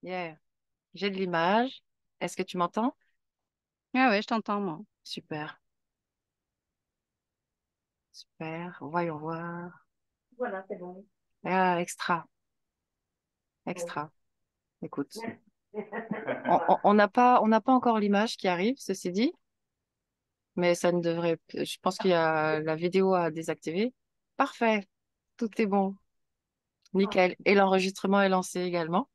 Yeah. J'ai de l'image. Est-ce que tu m'entends? Ah ouais, je t'entends, moi. Super, super. Voyons voir. Voilà, c'est bon. Ah, extra, extra. Écoute, on n'a pas encore l'image qui arrive, ceci dit, mais ça ne devrait. Je pense qu'il y a la vidéo à désactiver. Parfait, tout est bon, nickel. Et l'enregistrement est lancé également,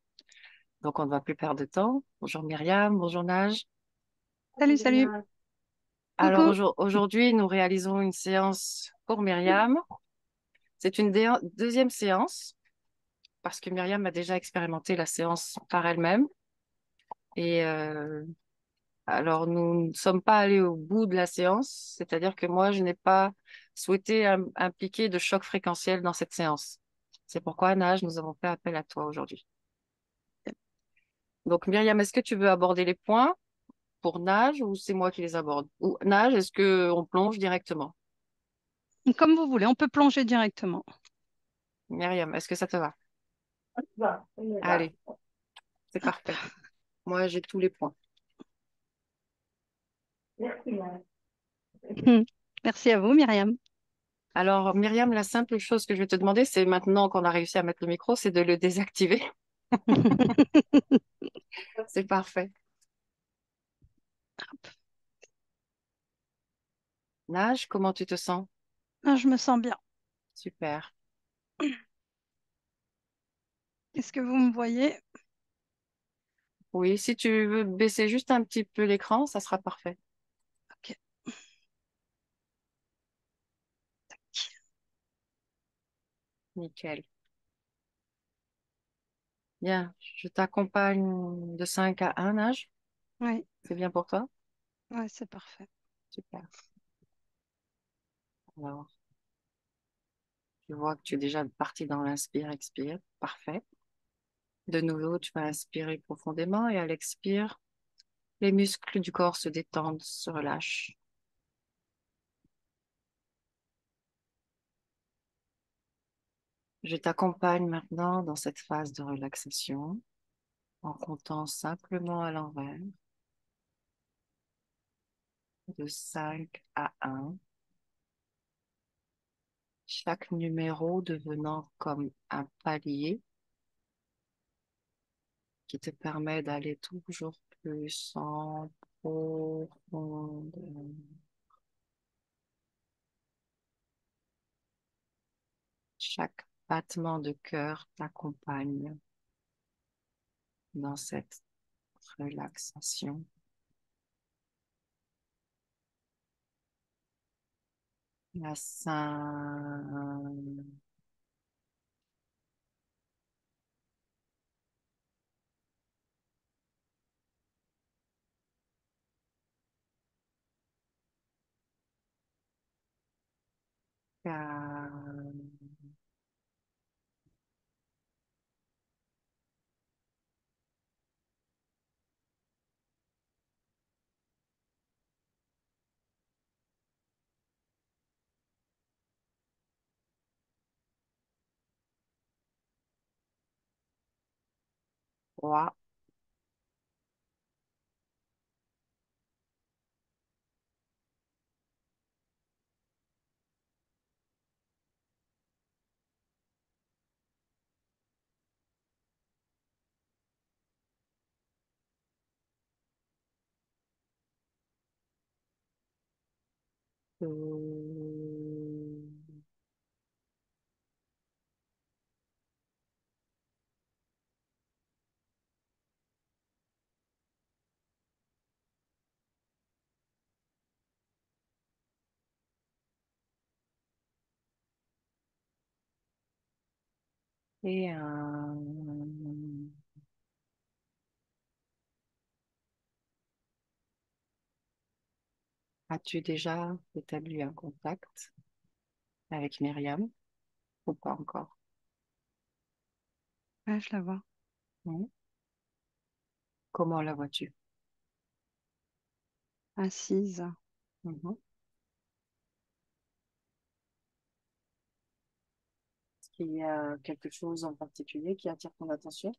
donc on ne va plus perdre de temps. Bonjour Myriam, bonjour Nage. Salut, salut. Alors Coucou. aujourd'hui, nous réalisons une séance pour Myriam. C'est une deuxième séance parce que Myriam a déjà expérimenté la séance par elle-même. Et alors, nous ne sommes pas allés au bout de la séance, c'est-à-dire que moi, je n'ai pas souhaité impliquer de choc fréquentiel dans cette séance. C'est pourquoi, Nage, nous avons fait appel à toi aujourd'hui. Donc, Myriam, est-ce que tu veux aborder les points pour Nage ou c'est moi qui les aborde? Ou Nage, est-ce que on plonge directement? Comme vous voulez, on peut plonger directement. Myriam, est-ce que ça te va? Va, on y va. Allez, c'est parfait. Moi, j'ai tous les points. Merci, Marie. Merci à vous, Myriam. Alors, Myriam, la simple chose que je vais te demander, c'est maintenant qu'on a réussi à mettre le micro, c'est de le désactiver. C'est parfait. Nage, comment tu te sens? Ah, je me sens bien. Super. Est-ce que vous me voyez? Oui, si tu veux baisser juste un petit peu l'écran, ça sera parfait. Ok. Nickel. Bien, je t'accompagne de 5 à 1 Nage. Oui, C'est bien pour toi? ouais, c'est parfait. Super. Alors, je vois que tu es déjà parti dans l'inspire-expire. Parfait. De nouveau, tu vas inspirer profondément et à l'expire, les muscles du corps se détendent, se relâchent. Je t'accompagne maintenant dans cette phase de relaxation en comptant simplement à l'envers de 5 à 1, chaque numéro devenant comme un palier qui te permet d'aller toujours plus en profondeur. Chaque battement de cœur t'accompagne dans cette relaxation. La 5, trois et un. As-tu déjà établi un contact avec Myriam ou pas encore? Ouais, je la vois. Hmm. Comment la vois-tu? Assise. Mhm. Est-ce qu'il y a quelque chose en particulier qui attire ton attention?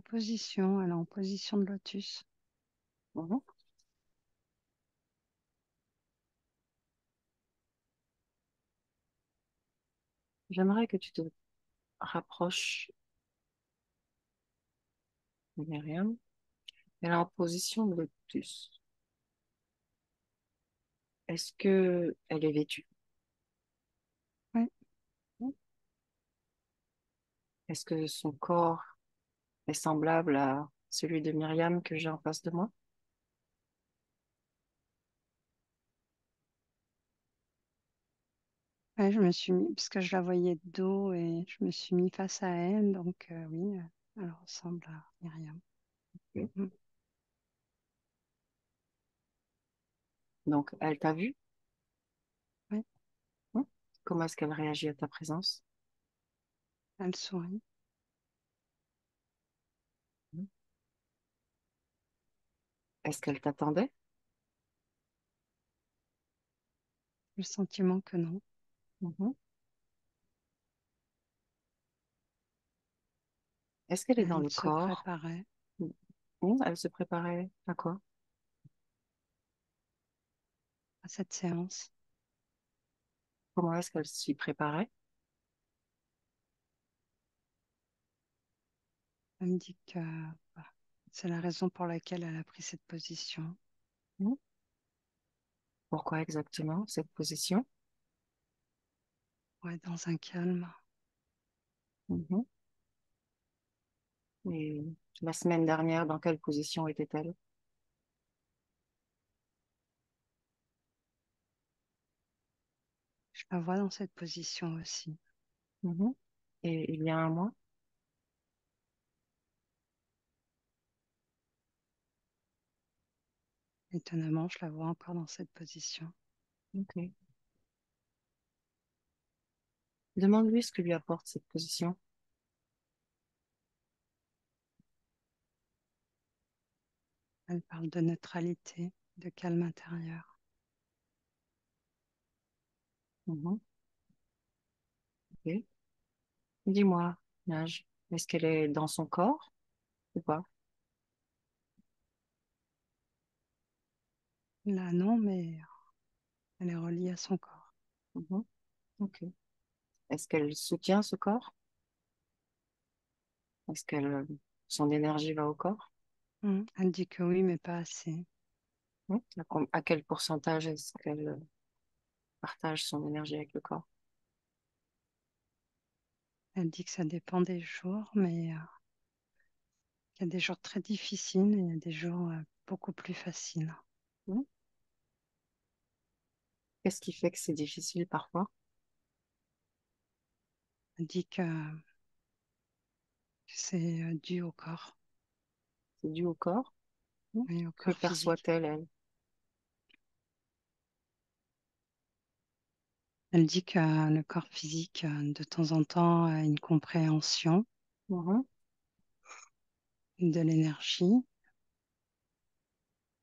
position. Elle est en position de lotus. Mhm. J'aimerais que tu te rapproches de Myriam. Elle est en position de lotus. Est-ce que elle est vêtue? Oui, Est-ce que son corps est semblable à celui de Myriam que j'ai en face de moi? ouais, je me suis mis, parce que je la voyais de dos et je me suis mis face à elle. Donc, oui, elle ressemble à Myriam. Ok. Mm. Donc, elle t'a vu? Oui, Hein. Comment est-ce qu'elle réagit à ta présence? elle sourit. Est-ce qu'elle t'attendait? Le sentiment que non. Mhm. Est-ce qu'elle est dans Elle le se corps? préparait Elle se préparait à quoi? à cette séance. Comment est-ce qu'elle s'y préparait? Elle me dit que c'est la raison pour laquelle elle a pris cette position. Hmm. Pourquoi exactement cette position? Ouais, dans un calme. Mhm. Et la semaine dernière, dans quelle position était-elle? Je la vois dans cette position aussi. Mhm. Et il y a un mois? Étonnamment, je la vois encore dans cette position. Ok. Demande-lui ce que lui apporte cette position. Elle parle de neutralité, de calme intérieur. Mhm. Ok. Dis-moi, Nage, est-ce qu'elle est dans son corps ou pas? Là, non, mais elle est reliée à son corps. Mhm. Ok. Est-ce qu'elle soutient ce corps? Est-ce qu'elle, son énergie va au corps? Elle dit que oui, mais pas assez. À quel pourcentage est-ce qu'elle partage son énergie avec le corps? Elle dit que ça dépend des jours, mais il y a des jours très difficiles et il y a des jours beaucoup plus faciles. Hmm. Qu'est-ce qui fait que c'est difficile parfois? Elle dit que c'est dû au corps, C'est dû au corps? Hmm. oui, au Que corps physique. perçoit-elle, elle? Elle dit que le corps physique, de temps en temps, a une compréhension Mhm. de l'énergie,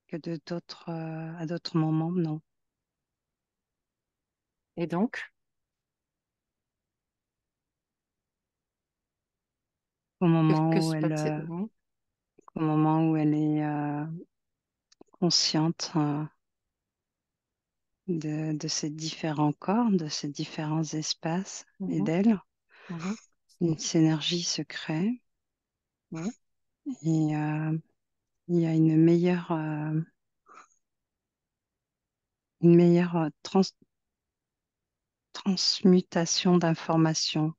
que de d'autres, à d'autres moments, non. Et donc, Au que moment où se elle, passe? Mhm. au moment où elle est consciente de ces différents corps, de ces différents espaces et Mhm. d'elle, Mhm. une synergie se crée Mhm. et il y a une meilleure transmutation d'informations.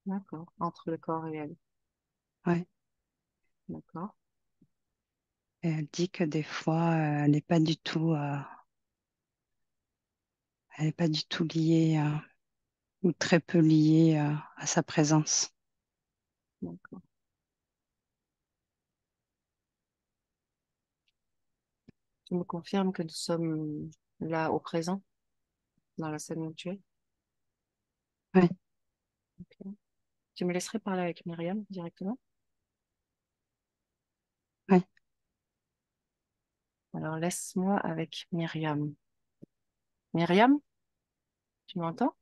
D'accord. Entre le corps et elle. Ouais. D'accord. Et elle dit que des fois, elle n'est pas du tout, elle n'est pas du tout liée ou très peu liée à sa présence. D'accord. Tu me confirmes que nous sommes là au présent, dans la scène où tu es? Ouais, Ok. Tu me laisserais parler avec Myriam directement? ouais. Alors, laisse-moi avec Myriam. Myriam, tu m'entends?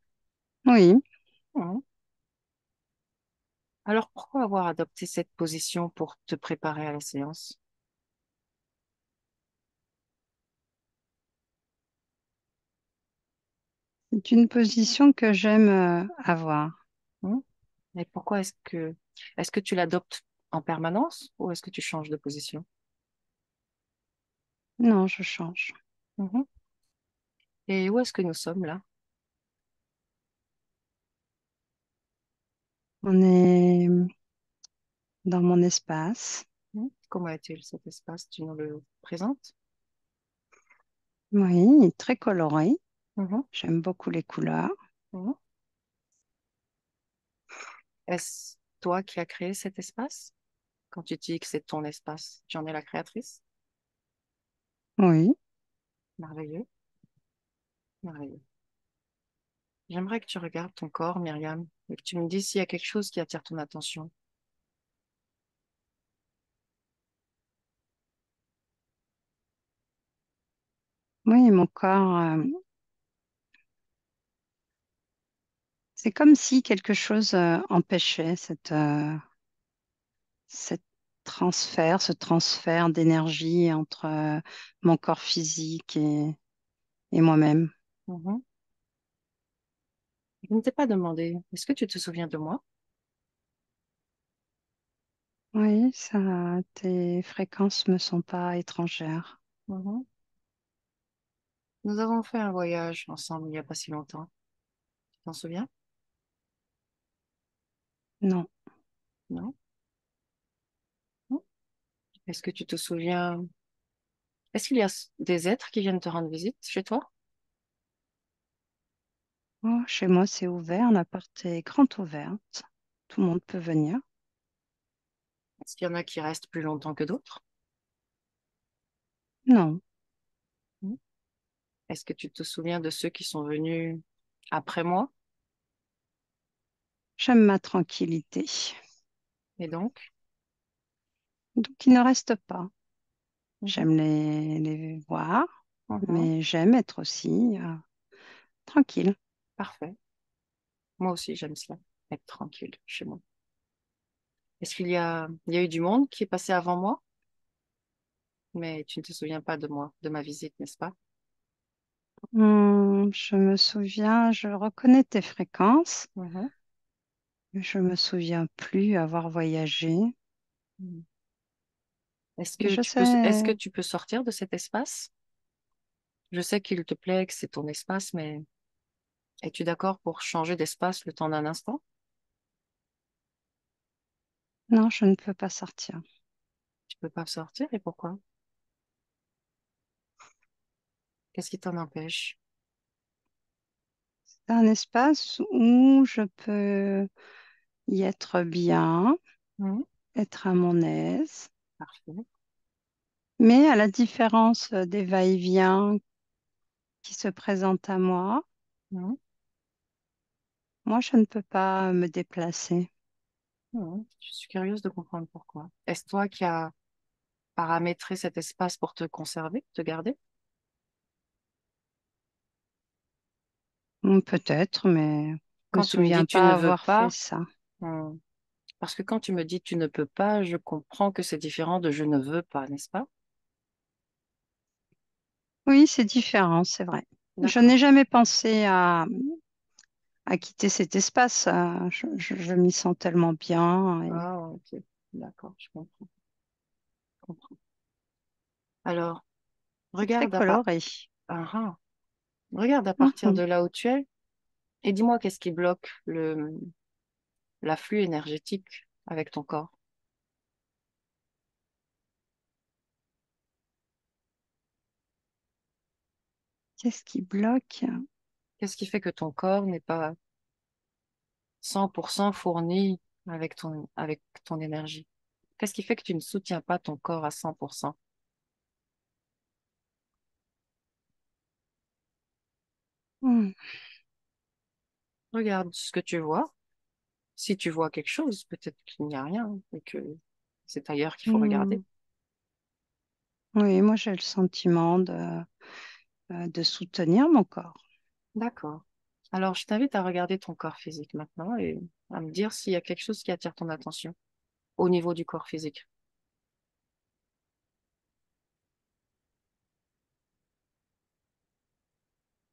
Oui, Mhm. Alors, pourquoi avoir adopté cette position pour te préparer à la séance? C'est une position que j'aime avoir. Hmm. Et pourquoi est-ce que tu l'adoptes en permanence ou est-ce que tu changes de position? Non, je change. Mhm. Et où est-ce que nous sommes là? On est dans mon espace. Hmm. Comment est-il cet espace? Tu nous le présentes? Oui, il est très coloré. Mhm. J'aime beaucoup les couleurs. Mhm. Est-ce toi qui as créé cet espace? Quand tu dis que c'est ton espace, tu en es la créatrice? Oui. Merveilleux, merveilleux. J'aimerais que tu regardes ton corps, Myriam, et que tu me dises s'il y a quelque chose qui attire ton attention. Oui, mon corps, c'est comme si quelque chose empêchait cette ce transfert d'énergie entre mon corps physique et moi-même. Mhm. Je ne t'ai pas demandé, est-ce que tu te souviens de moi? Oui, ça, tes fréquences me sont pas étrangères. Mhm. Nous avons fait un voyage ensemble il n'y a pas si longtemps. Tu t'en souviens? Non. Non? Non. Est-ce que tu te souviens? Est-ce qu'il y a des êtres qui viennent te rendre visite chez toi? Oh, chez moi, c'est ouvert, la porte est grande ouverte. Tout le monde peut venir. Est-ce qu'il y en a qui restent plus longtemps que d'autres? Non, Hmm. Est-ce que tu te souviens de ceux qui sont venus après moi? j'aime ma tranquillité. Et donc? Donc, il ne reste pas. Mhm. J'aime les voir, Mhm. mais j'aime être aussi tranquille. Parfait. Moi aussi, j'aime cela, être tranquille chez moi. Est-ce qu'il y a eu du monde qui est passé avant moi? Mais tu ne te souviens pas de moi, de ma visite, n'est-ce pas? Je me souviens, je reconnais tes fréquences, Mhm. mais je me souviens plus avoir voyagé. Mhm. Est-ce Mais que je tu peux, est-ce que sais, tu peux sortir de cet espace? Je sais qu'il te plaît, que c'est ton espace, mais es-tu d'accord pour changer d'espace le temps d'un instant? non, je ne peux pas sortir. Tu peux pas sortir et pourquoi? Qu'est-ce qui t'en empêche? C'est un espace où je peux y être bien, Mhm. être à mon aise. Parfait. Mais à la différence des va-et-vient qui se présentent à moi, Mhm. moi, je ne peux pas me déplacer. Mhm. Je suis curieuse de comprendre pourquoi. Est-ce toi qui as paramétré cet espace pour te conserver, te garder? Peut-être, mais je me Quand tu me souviens dis tu pas ne veux avoir fait pas, ça. hmm, parce que quand tu me dis tu ne peux pas, je comprends que c'est différent de je ne veux pas, n'est-ce pas? Oui, c'est différent, c'est vrai. Je D'accord. n'ai jamais pensé à quitter cet espace. Je m'y sens tellement bien et Ah, ok. D'accord, je comprends. Alors, c'est très regarde coloré. ah, ah. Regarde à partir Mhm. de là où tu es et dis-moi qu'est-ce qui bloque l'afflux énergétique avec ton corps. Qu'est-ce qui bloque? Qu'est-ce qui fait que ton corps n'est pas 100% fourni avec ton énergie? Qu'est-ce qui fait que tu ne soutiens pas ton corps à 100%? Hmm. Regarde ce que tu vois. Si tu vois quelque chose, peut-être qu'il n'y a rien et que c'est ailleurs qu'il faut regarder. Hmm. Oui, moi j'ai le sentiment de soutenir mon corps. D'accord. Alors, je t'invite à regarder ton corps physique maintenant et à me dire s'il y a quelque chose qui attire ton attention au niveau du corps physique.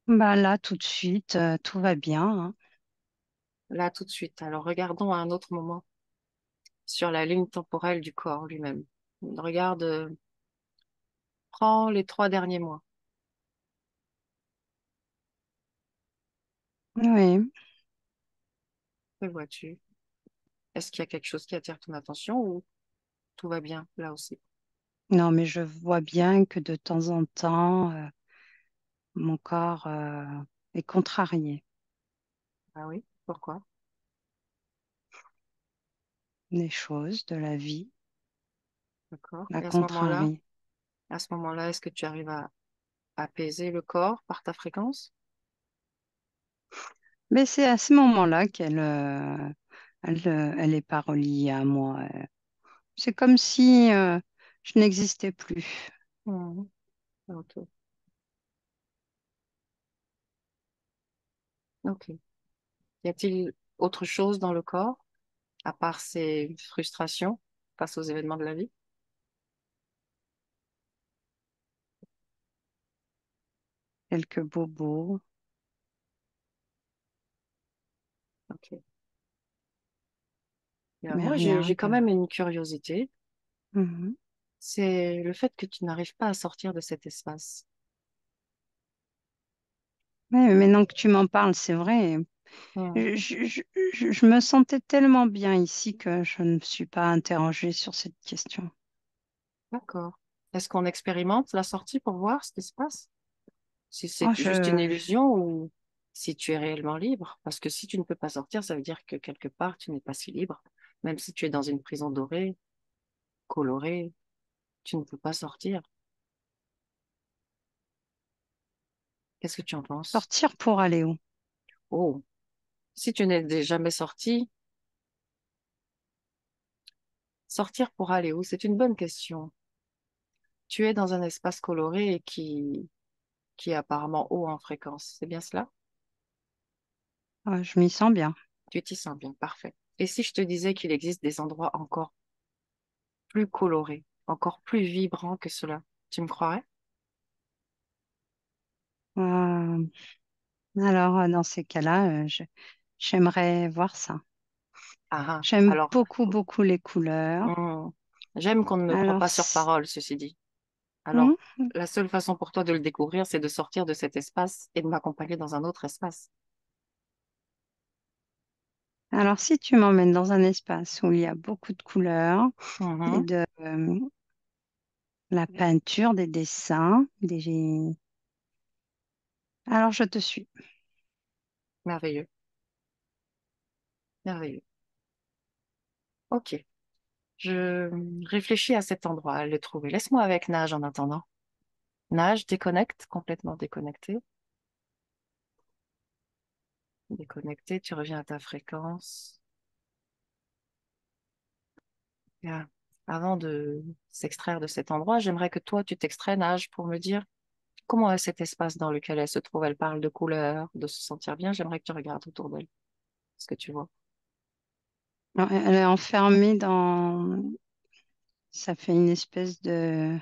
Bah là, tout de suite, tout va bien, hein. Là, tout de suite. Alors, regardons à un autre moment sur la ligne temporelle du corps lui-même. Regarde, prends les 3 derniers mois. Oui, Que vois-tu? Est-ce qu'il y a quelque chose qui attire ton attention ou tout va bien là aussi? non, mais je vois bien que de temps en temps, mon corps, est contrarié. Ah oui? Pourquoi? Des choses de la vie D'accord. la Et contrarient. à ce moment-là, est-ce que tu arrives à apaiser le corps par ta fréquence? Mais c'est à ce moment-là qu'elle elle est pas reliée à moi. C'est comme si je n'existais plus. Mhm. Ok. Ok. Y a-t-il autre chose dans le corps à part ces frustrations face aux événements de la vie? Quelques bobos. Ok. Et Mais moi, rien j'ai quand de... même une curiosité. Mhm. C'est le fait que tu n'arrives pas à sortir de cet espace. Oui, mais maintenant que tu m'en parles, c'est vrai. Mhm. Je, je- je- je me sentais tellement bien ici que je ne me suis pas interrogée sur cette question. D'accord. Est-ce qu'on expérimente la sortie pour voir ce qui se passe? Si c'est Oh, juste une illusion ou si tu es réellement libre? Parce que si tu ne peux pas sortir, ça veut dire que quelque part, tu n'es pas si libre. Même si tu es dans une prison dorée, colorée, tu ne peux pas sortir. Qu'est-ce que tu en penses? sortir pour aller où? Oh, si tu n'es jamais sorti, sortir pour aller où? C'est une bonne question. Tu es dans un espace coloré et qui est apparemment haut en fréquence. C'est bien cela? Je m'y sens bien. Tu t'y sens bien, parfait. Et si je te disais qu'il existe des endroits encore plus colorés, encore plus vibrants que cela, tu me croirais? Euh, alors, dans ces cas-là, j'aimerais voir ça. Ah, ah. J'aime Alors, beaucoup, beaucoup les couleurs. hmm, j'aime qu'on ne me croit Alors, pas sur parole, ceci dit. hmm, Alors, la seule façon pour toi de le découvrir, c'est de sortir de cet espace et de m'accompagner dans un autre espace. alors, si tu m'emmènes dans un espace où il y a beaucoup de couleurs et Mhm. de la peinture, des dessins, alors je te suis. Merveilleux, merveilleux. Ok, je réfléchis à cet endroit, à le trouver. Laisse-moi avec Nage en attendant. Nage, déconnecte, complètement déconnecté. Déconnecté, tu reviens à ta fréquence. Bien. Avant de s'extraire de cet endroit, j'aimerais que toi, tu t'extrais, Nage, pour me dire comment est cet espace dans lequel elle se trouve. Elle parle de couleurs, de se sentir bien. J'aimerais que tu regardes autour d'elle. Ce que tu vois. Non, elle est enfermée dans, ça fait une espèce de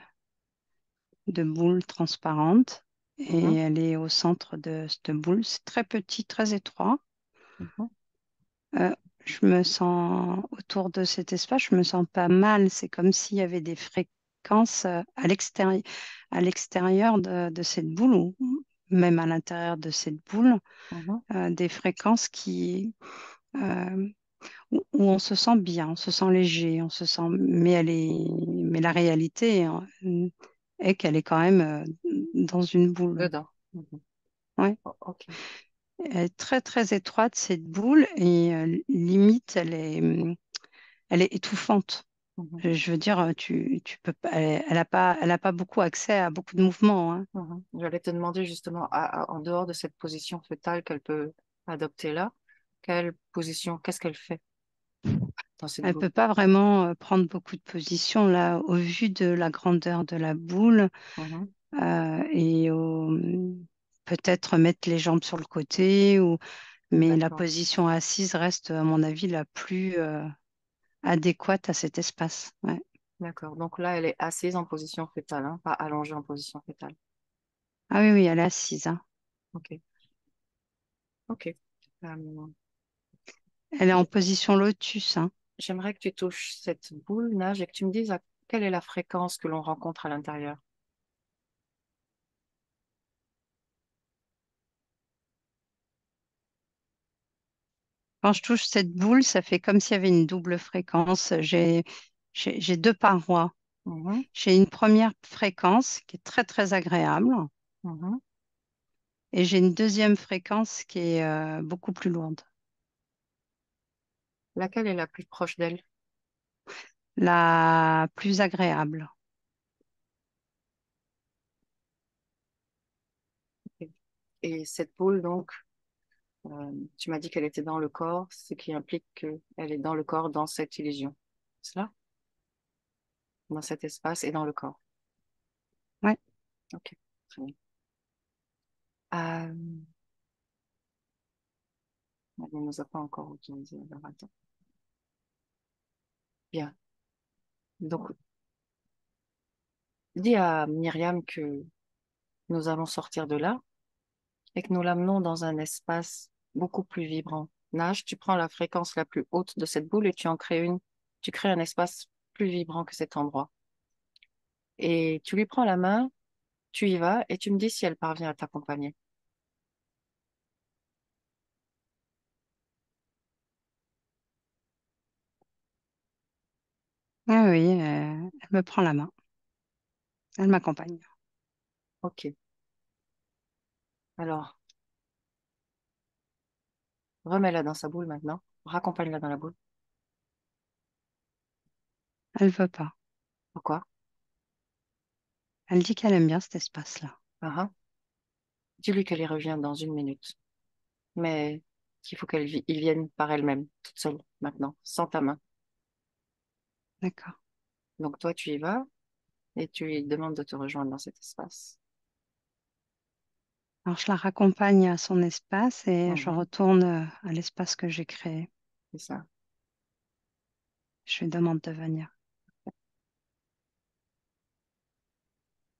boule transparente et Mhm, elle est au centre de cette boule. C'est très petit, très étroit. mhm, Euh, je me sens autour de cet espace, je me sens pas mal. C'est comme s'il y avait des fréquences à l'extérieur de cette boule ou même à l'intérieur de cette boule, mhm. des fréquences euh, où on se sent bien, on se sent léger, on se sent, mais la réalité est qu'elle est quand même dans une boule. Dedans. Mhm. Ouais. Ok. Elle est très très étroite cette boule et limite elle est étouffante. Mhm, Je veux dire, tu peux pas, elle a pas beaucoup accès à beaucoup de mouvements, hein. mhm. J'allais te demander justement, en dehors de cette position fœtale qu'elle peut adopter là, quelle position, qu'est-ce qu'elle fait dans cette Elle boule? peut pas vraiment prendre beaucoup de position là, au vu de la grandeur de la boule Mhm, et au, peut-être mettre les jambes sur le côté, mais la D'accord, position assise reste, à mon avis, la plus adéquate à cet espace. Ouais. d'accord. Donc là, elle est assise en position fétale, hein, pas allongée en position fétale. Ah oui, oui, elle est assise, hein. Ok, ok. Euh, Elle est en j- position lotus, hein. J'aimerais que tu touches cette boule nage et que tu me dises quelle est la fréquence que l'on rencontre à l'intérieur. Quand je touche cette boule, ça fait comme s'il y avait une double fréquence. J'ai deux parois. Mhm, J'ai une première fréquence qui est très, très agréable mhm. et j'ai une deuxième fréquence qui est beaucoup plus lourde. Laquelle est la plus proche d'elle? La plus agréable. Et cette boule, donc, tu m'as dit qu'elle était dans le corps, ce qui implique qu'elle est dans le corps, dans cette illusion. C'est cela? Dans cet espace et dans le corps. Ouais, Ok, très bien. Euh, elle ne nous a pas encore autorisé. Alors, attends. Bien. Donc, dis à Myriam que nous allons sortir de là et que nous l'amenons dans un espace beaucoup plus vibrant. Nage, tu prends la fréquence la plus haute de cette boule et tu en crées une. Tu crées un espace plus vibrant que cet endroit. Et tu lui prends la main, tu y vas et tu me dis si elle parvient à t'accompagner. ah oui, elle me prend la main. Elle m'accompagne. Ok. Alors, remets-la dans sa boule maintenant. Raccompagne-la dans la boule. Elle veut pas. Pourquoi? Elle dit qu'elle aime bien cet espace-là. Ah, ah. Dis-lui qu'elle y revient dans une minute, mais qu'il faut qu'elle y vienne par elle-même, toute seule, maintenant, sans ta main. D'accord. Donc toi, tu y vas et tu lui demandes de te rejoindre dans cet espace. Alors, je la raccompagne à son espace et je Mhm, retourne à l'espace que j'ai créé. c'est ça. Je lui demande de venir.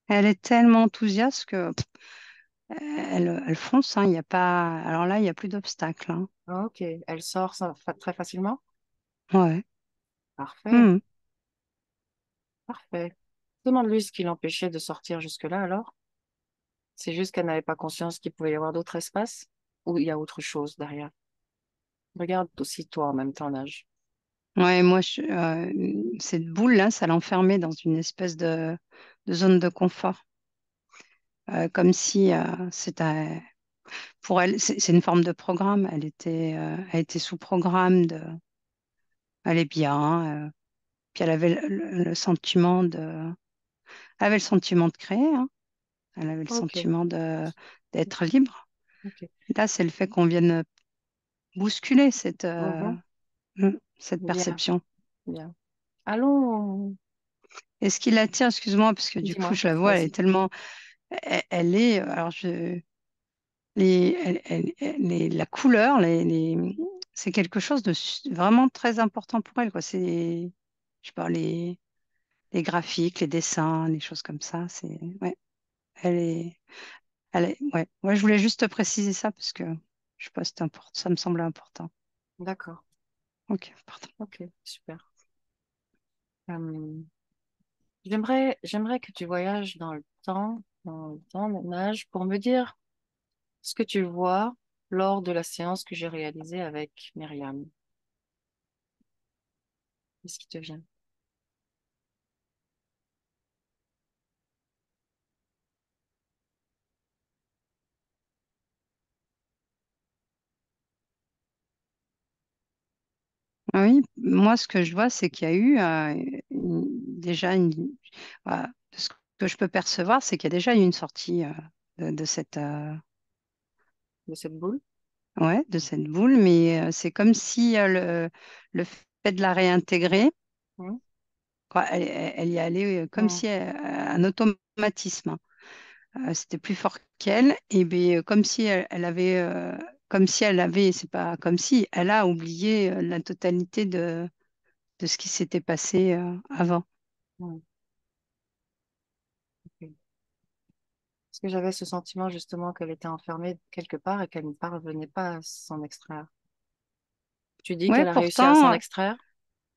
Elle est tellement enthousiaste que elle fonce, hein. Il y a pas... Alors là, il n'y a plus d'obstacle, hein. Ok, elle sort très facilement. Ouais. Parfait, Mhm. parfait. Demande-lui ce qui l'empêchait de sortir jusque-là alors. C'est juste qu'elle n'avait pas conscience qu'il pouvait y avoir d'autres espaces ou il y a autre chose derrière. Regarde aussi toi en même temps, nage. Ouais, moi, cette boule-là, ça l'enfermait dans une espèce de zone de confort. Comme si c'était pour elle, c'est une forme de programme. Elle était sous programme de, elle est bien. Puis elle avait le sentiment elle avait le sentiment de créer, hein. Elle avait le Ok, sentiment d'être libre. ok. Là, c'est le fait qu'on vienne bousculer Mhm, cette bien, perception. bien. Allons, Et ce qui l'attire, excuse-moi, parce que du coup, dis-moi, je la vois, elle est vas-y. tellement, elle est, alors la couleur, c'est quelque chose de vraiment très important pour elle, quoi. Je sais pas, les graphiques, les dessins, les choses comme ça. Ouais, elle est, ouais. Ouais, je voulais juste te préciser ça parce que je sais pas, c'était important, ça me semblait important. D'accord, Ok, pardon. ok, super. Euh, j'aimerais que tu voyages dans le temps, mon âge, pour me dire ce que tu vois lors de la séance que j'ai réalisée avec Myriam. Qu'est-ce qui te vient? Ah oui, moi, ce que je vois, c'est qu'il y a eu déjà voilà, ce que je peux percevoir, c'est qu'il y a déjà eu une sortie de cette, De cette boule? ouais, de cette boule, mais c'est comme si le fait de la réintégrer, Hmm, quoi, elle y allait comme hmm, si un automatisme, hein. c'était plus fort qu'elle, et ben, comme si elle avait, c'est pas comme si, elle a oublié la totalité de ce qui s'était passé avant. Hmm, ok. Parce que j'avais ce sentiment justement qu'elle était enfermée quelque part et qu'elle ne parvenait pas à s'en extraire. Tu dis Ouais, qu'elle a réussi à s'en pourtant, extraire?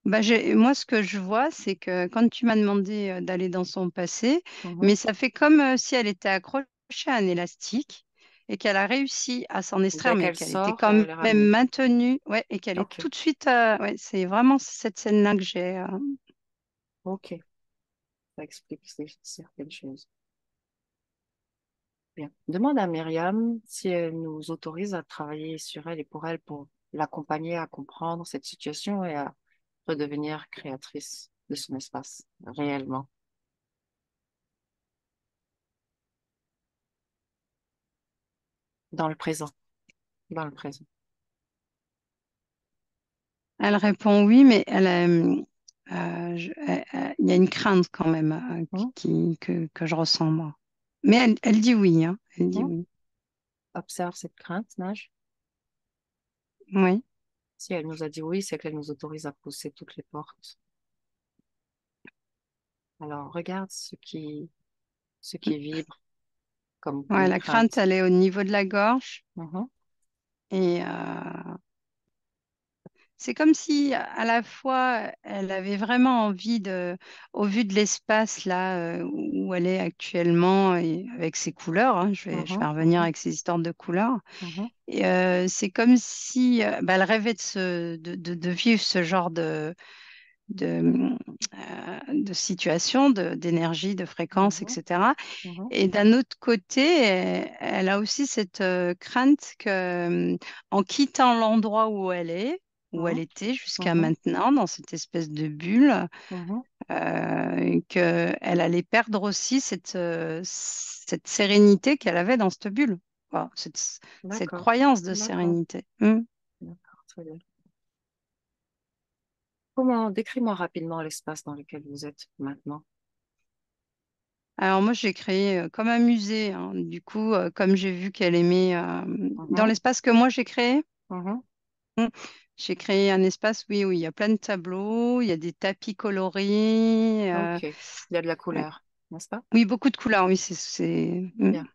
bah, moi, ce que je vois, c'est que quand tu m'as demandé d'aller dans son passé, Mhm. mais ça fait comme si elle était accrochée à un élastique et qu'elle a réussi à s'en extraire, Dès mais qu'elle qu'elle était sort, quand elle est même ramenée. maintenue, ouais, et qu'elle est Ok, tout de suite, ouais, c'est vraiment cette scène-là que j'ai. ok, ça explique certaines choses. Bien. Demande à Myriam si elle nous autorise à travailler sur elle et pour elle pour l'accompagner à comprendre cette situation et à redevenir créatrice de son espace, réellement, dans le présent, dans le présent. Elle répond oui, mais il y a une crainte quand même Hum, que je ressens moi. Mais elle dit oui, hein, elle dit hum. oui. Observe cette crainte, Nage. Oui. Si elle nous a dit oui, c'est qu'elle nous autorise à pousser toutes les portes. Alors, regarde ce qui vibre comme Ouais, une la crainte, crainte. elle est au niveau de la gorge. Mhm, Et c'est comme si à la fois elle avait vraiment envie au vu de l'espace là où elle est actuellement et avec ses couleurs, hein, je vais mhm, revenir mhm, avec ces histoires de couleurs. mhm, Et c'est comme si bah, elle rêvait de vivre ce genre de situation, d'énergie, de fréquence, mhm, etc. mhm, Et d'un autre côté, elle a aussi cette crainte que, en quittant l'endroit où elle mhm, était jusqu'à mhm, maintenant, dans cette espèce de bulle, mhm. qu'elle allait perdre aussi cette sérénité qu'elle avait dans cette bulle. Voilà, cette D'accord, croyance de d'accord, sérénité. Hmm. d'accord, très bien. Comment, décris-moi rapidement l'espace dans lequel vous êtes maintenant. Alors moi, j'ai créé comme un musée, hein. Du coup, comme j'ai vu qu'elle aimait, dans Mhm, l'espace que moi j'ai créé, mhm. Mm. J'ai créé un espace, oui, où il y a plein de tableaux, il y a des tapis colorés. Ok, il y a de la Ouais. couleur, n'est-ce pas? Oui, beaucoup de couleurs, oui, Bien.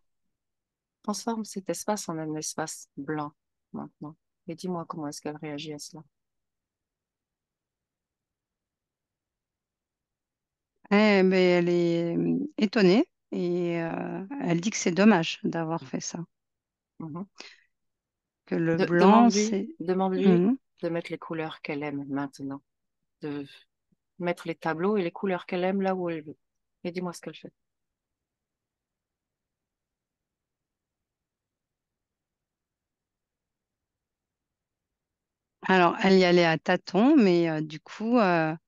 Transforme cet espace en un espace blanc maintenant. Et dis-moi comment est-ce qu'elle réagit à cela. Ben, elle est étonnée et elle dit que c'est dommage d'avoir fait ça. Mhm. Que le blanc, Demande-lui, c'est... demande-lui Mhm. de mettre les couleurs qu'elle aime maintenant, de mettre les tableaux et les couleurs qu'elle aime là où elle veut. Et dis-moi ce qu'elle fait. Alors, elle y allait à tâtons, mais du coup, alors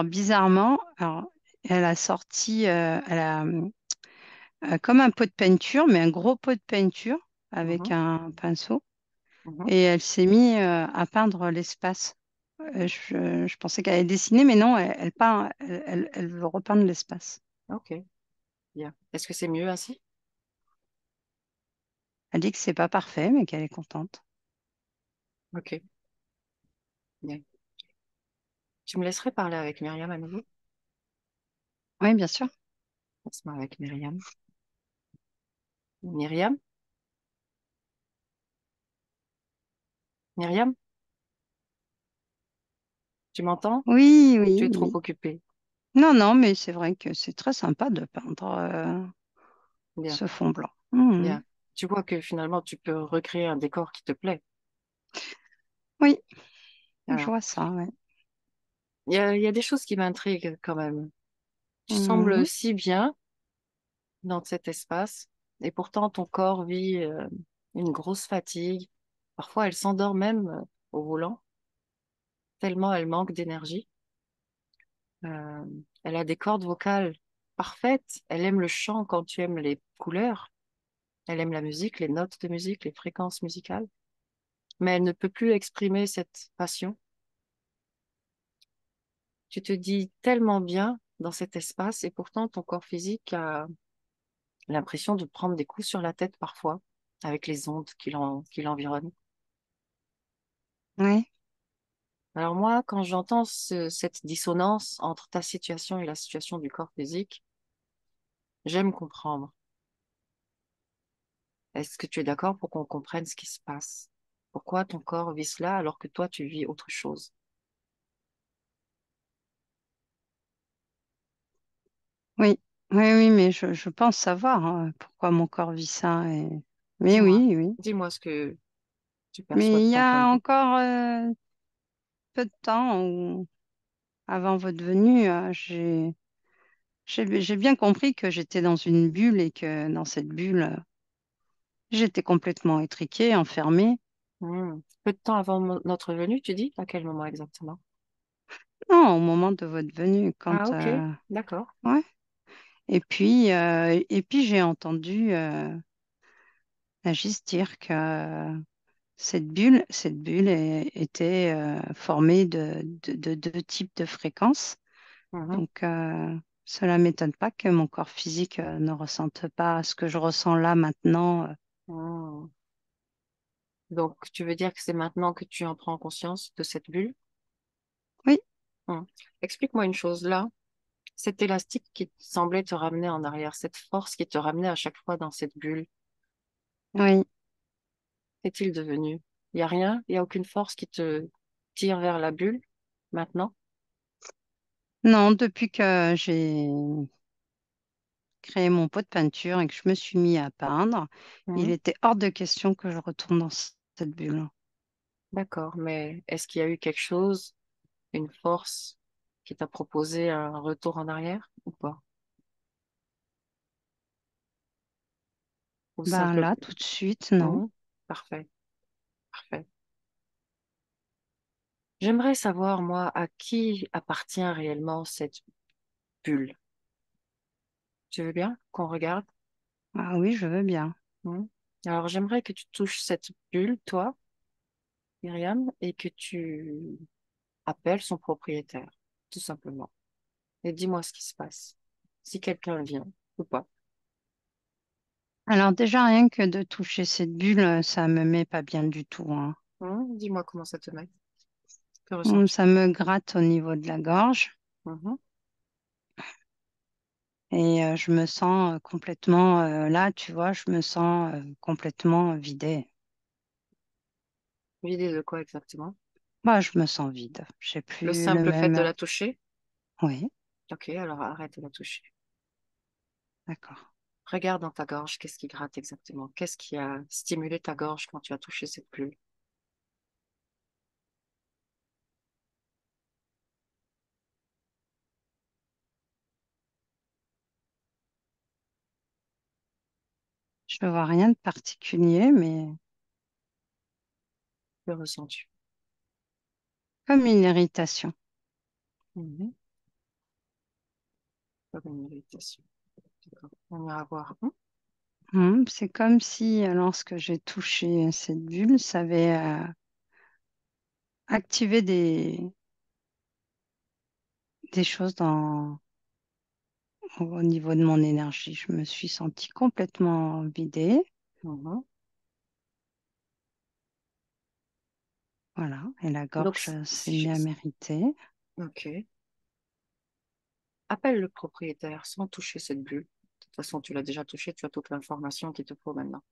bizarrement, alors, elle a sorti, elle a comme un pot de peinture, mais un gros pot de peinture avec Mhm, un pinceau. mhm. Et elle s'est mise à peindre l'espace. Je pensais qu'elle allait dessiner, mais non, elle peint, elle veut repeindre l'espace. Ok, bien. Est-ce que c'est mieux ainsi? Elle dit que c'est pas parfait, mais qu'elle est contente. Ok, bien. Tu me laisserais parler avec Myriam à nouveau? Oui, bien sûr. Laisse-moi avec Myriam. Myriam? Myriam? Tu m'entends? Oui, Ou tu oui, es trop oui. occupée? Non, non, mais c'est vrai que c'est très sympa de peindre Bien, ce fond blanc. Mhm. bien. Tu vois que finalement, tu peux recréer un décor qui te plaît. Oui, je Alors, vois ça, ouais. il y a des choses qui m'intriguent quand même. Tu sembles Mhm. si bien dans cet espace et pourtant ton corps vit une grosse fatigue. Parfois, elle s'endort même au volant, tellement elle manque d'énergie. Euh, Elle a des cordes vocales parfaites. Elle aime le chant quand tu aimes les couleurs. Elle aime la musique, les notes de musique, les fréquences musicales. Mais elle ne peut plus exprimer cette passion. Tu te dis tellement bien dans cet espace et pourtant ton corps physique l'impression de prendre des coups sur la tête parfois, avec les ondes qui l'environnent. Oui, Alors moi, quand j'entends cette dissonance entre ta situation et la situation du corps physique, j'aime comprendre. Est-ce que tu es d'accord pour qu'on comprenne ce qui se passe? Pourquoi ton corps vit cela alors que toi, tu vis autre chose? oui, oui, oui, mais je pense savoir pourquoi mon corps vit ça. Mais Dis-moi, oui, oui. dis-moi ce que tu perçois Mais de il y ton point a de vue. encore peu de temps avant votre venue, j'ai bien compris que j'étais dans une bulle et que dans cette bulle, j'étais complètement étriquée, enfermée. Peu de temps avant notre venue, tu dis? À quel moment exactement? Non, au moment de votre venue, Ah, quand ok, d'accord. ouais. Et puis j'ai entendu Agis dire que cette bulle était formée de deux types de fréquences. Mhm, Donc, cela m'étonne pas que mon corps physique ne ressente pas ce que je ressens là maintenant. mhm. Donc, tu veux dire que c'est maintenant que tu en prends conscience de cette bulle? Oui, Mhm. Explique-moi une chose là. Cet élastique qui semblait te ramener en arrière, cette force qui te ramenait à chaque fois dans cette bulle, oui. qu'est-il devenu? Il n'y a rien? Il n'y a aucune force qui te tire vers la bulle maintenant? Non, depuis que j'ai créé mon pot de peinture et que je me suis mis à peindre, il Mhm. était hors de question que je retourne dans cette bulle. D'accord, mais est-ce qu'il y a eu quelque chose, une force qui t'a proposé un retour en arrière ou pas? Ou Ben simple. là, tout de suite, non. Mhm. Parfait, parfait. J'aimerais savoir, moi, à qui appartient réellement cette bulle. Tu veux bien qu'on regarde? Ah oui, je veux bien. Mhm. Alors, j'aimerais que tu touches cette bulle, toi, Myriam, et que tu appelles son propriétaire, tout simplement. Et dis-moi ce qui se passe. Si quelqu'un vient ou pas. Alors déjà, rien que de toucher cette bulle, ça me met pas bien du tout, hein. Dis-moi comment ça te met. Que ressens-tu? Ça me gratte au niveau de la gorge Mhm. et je me sens complètement, là, tu vois, je me sens complètement vidée. L'idée de quoi exactement? Moi, je me sens vide. J'ai Le plus le simple fait de même. la toucher? Oui, Ok, alors arrête de la toucher. d'accord. Regarde dans ta gorge, qu'est-ce qui gratte exactement? Qu'est-ce qui a stimulé ta gorge quand tu as touché cette bulle? Je ne vois rien de particulier, mais Que ressens-tu? comme une irritation. Mhm. Comme une irritation. D'accord. On ira voir. C'est comme si lorsque j'ai touché cette bulle, ça avait activé des choses au niveau de mon énergie. Je me suis sentie complètement vidée. Mhm. Voilà. Et la Donc, gorge s'est si mise à m'irriter. ok. Appelle le propriétaire sans toucher cette bulle. De toute façon, tu l'as déjà touché, tu as toute l'information qu'il te faut maintenant.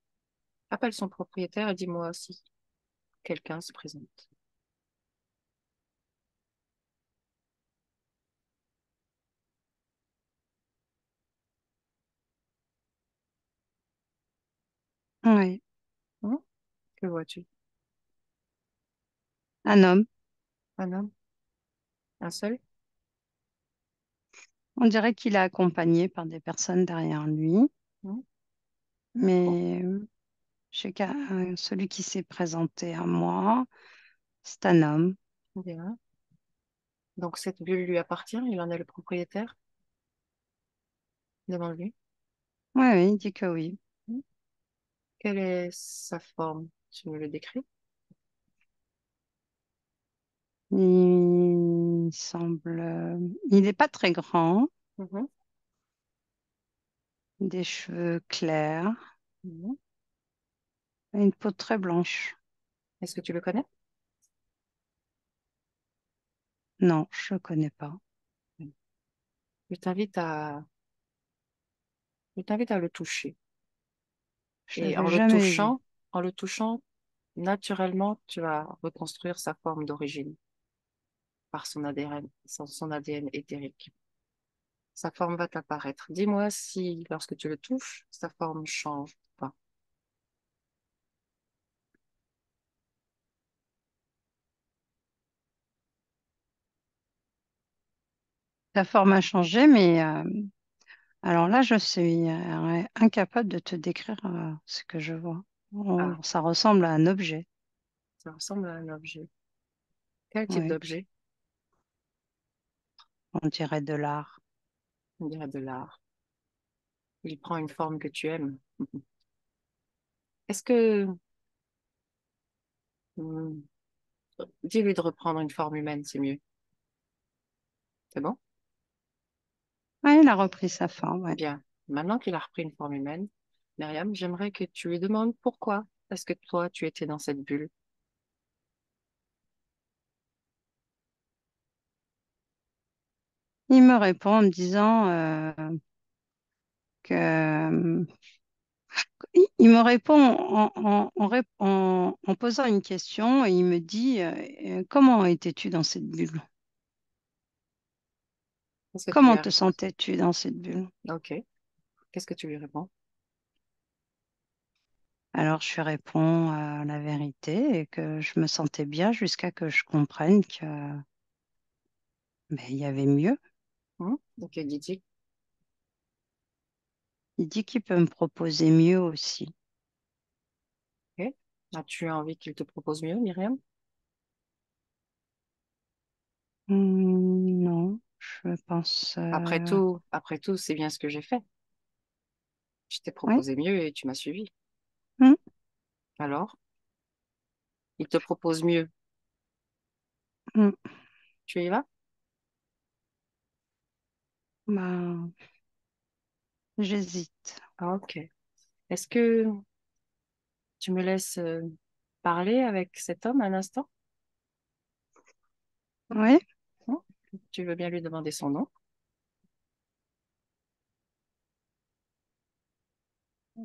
Appelle son propriétaire et dis-moi si quelqu'un se présente. Oui. Hein? Que vois-tu? Un homme. Un homme? Un seul? On dirait qu'il est accompagné par des personnes derrière lui. Hein? Bon, Mais celui qui s'est présenté à moi, c'est un homme. bien. Donc, cette bulle lui appartient, il en est le propriétaire? Demande-lui. Oui, oui, il dit que oui. Hein? Quelle est sa forme? Tu me le décris? Il semble. Il n'est pas très grand. Mhm. des cheveux clairs Mhm. et une peau très blanche. Est-ce que tu le connais? Non, je ne connais pas. Je t'invite à, je t'invite à le toucher. Je Et l'avais jamais vu. en le touchant, naturellement, tu vas reconstruire sa forme d'origine par son ADN éthérique. Sa forme va t'apparaître. Dis-moi si, lorsque tu le touches, sa forme change ou pas. Ta forme a changé, mais alors là, je suis incapable de te décrire ce que je vois. Ah, Ça ressemble à un objet. ça ressemble à un objet. Quel type Oui, d'objet? on dirait de l'art. On dirait de l'art. Il prend une forme que tu aimes. Est-ce que, hmm, dis-lui de reprendre une forme humaine, c'est mieux. C'est bon? Oui, il a repris sa forme. Ouais. Bien. Maintenant qu'il a repris une forme humaine, Myriam, j'aimerais que tu lui demandes pourquoi est-ce que toi, tu étais dans cette bulle. Il me répond en me disant que il me répond en posant une question et il me dit comment étais-tu dans cette bulle? Qu'est-ce que tu lui Comment as te répondu? sentais-tu dans cette bulle? Ok. Qu'est-ce que tu lui réponds? Alors je lui réponds la vérité et que je me sentais bien jusqu'à que je comprenne que il y avait mieux. Ok, Didi. Il dit qu'il peut me proposer mieux aussi. Ok. As-tu envie qu'il te propose mieux, Myriam? Non, je pense. Après tout, c'est bien ce que j'ai fait. Je t'ai Oui. proposé mieux et tu m'as suivi. Hmm, Alors, il te propose mieux. hmm. Tu y vas? Ben, j'hésite. Ah, ok. Est-ce que tu me laisses parler avec cet homme un instant? Oui. Hmm. Tu veux bien lui demander son nom?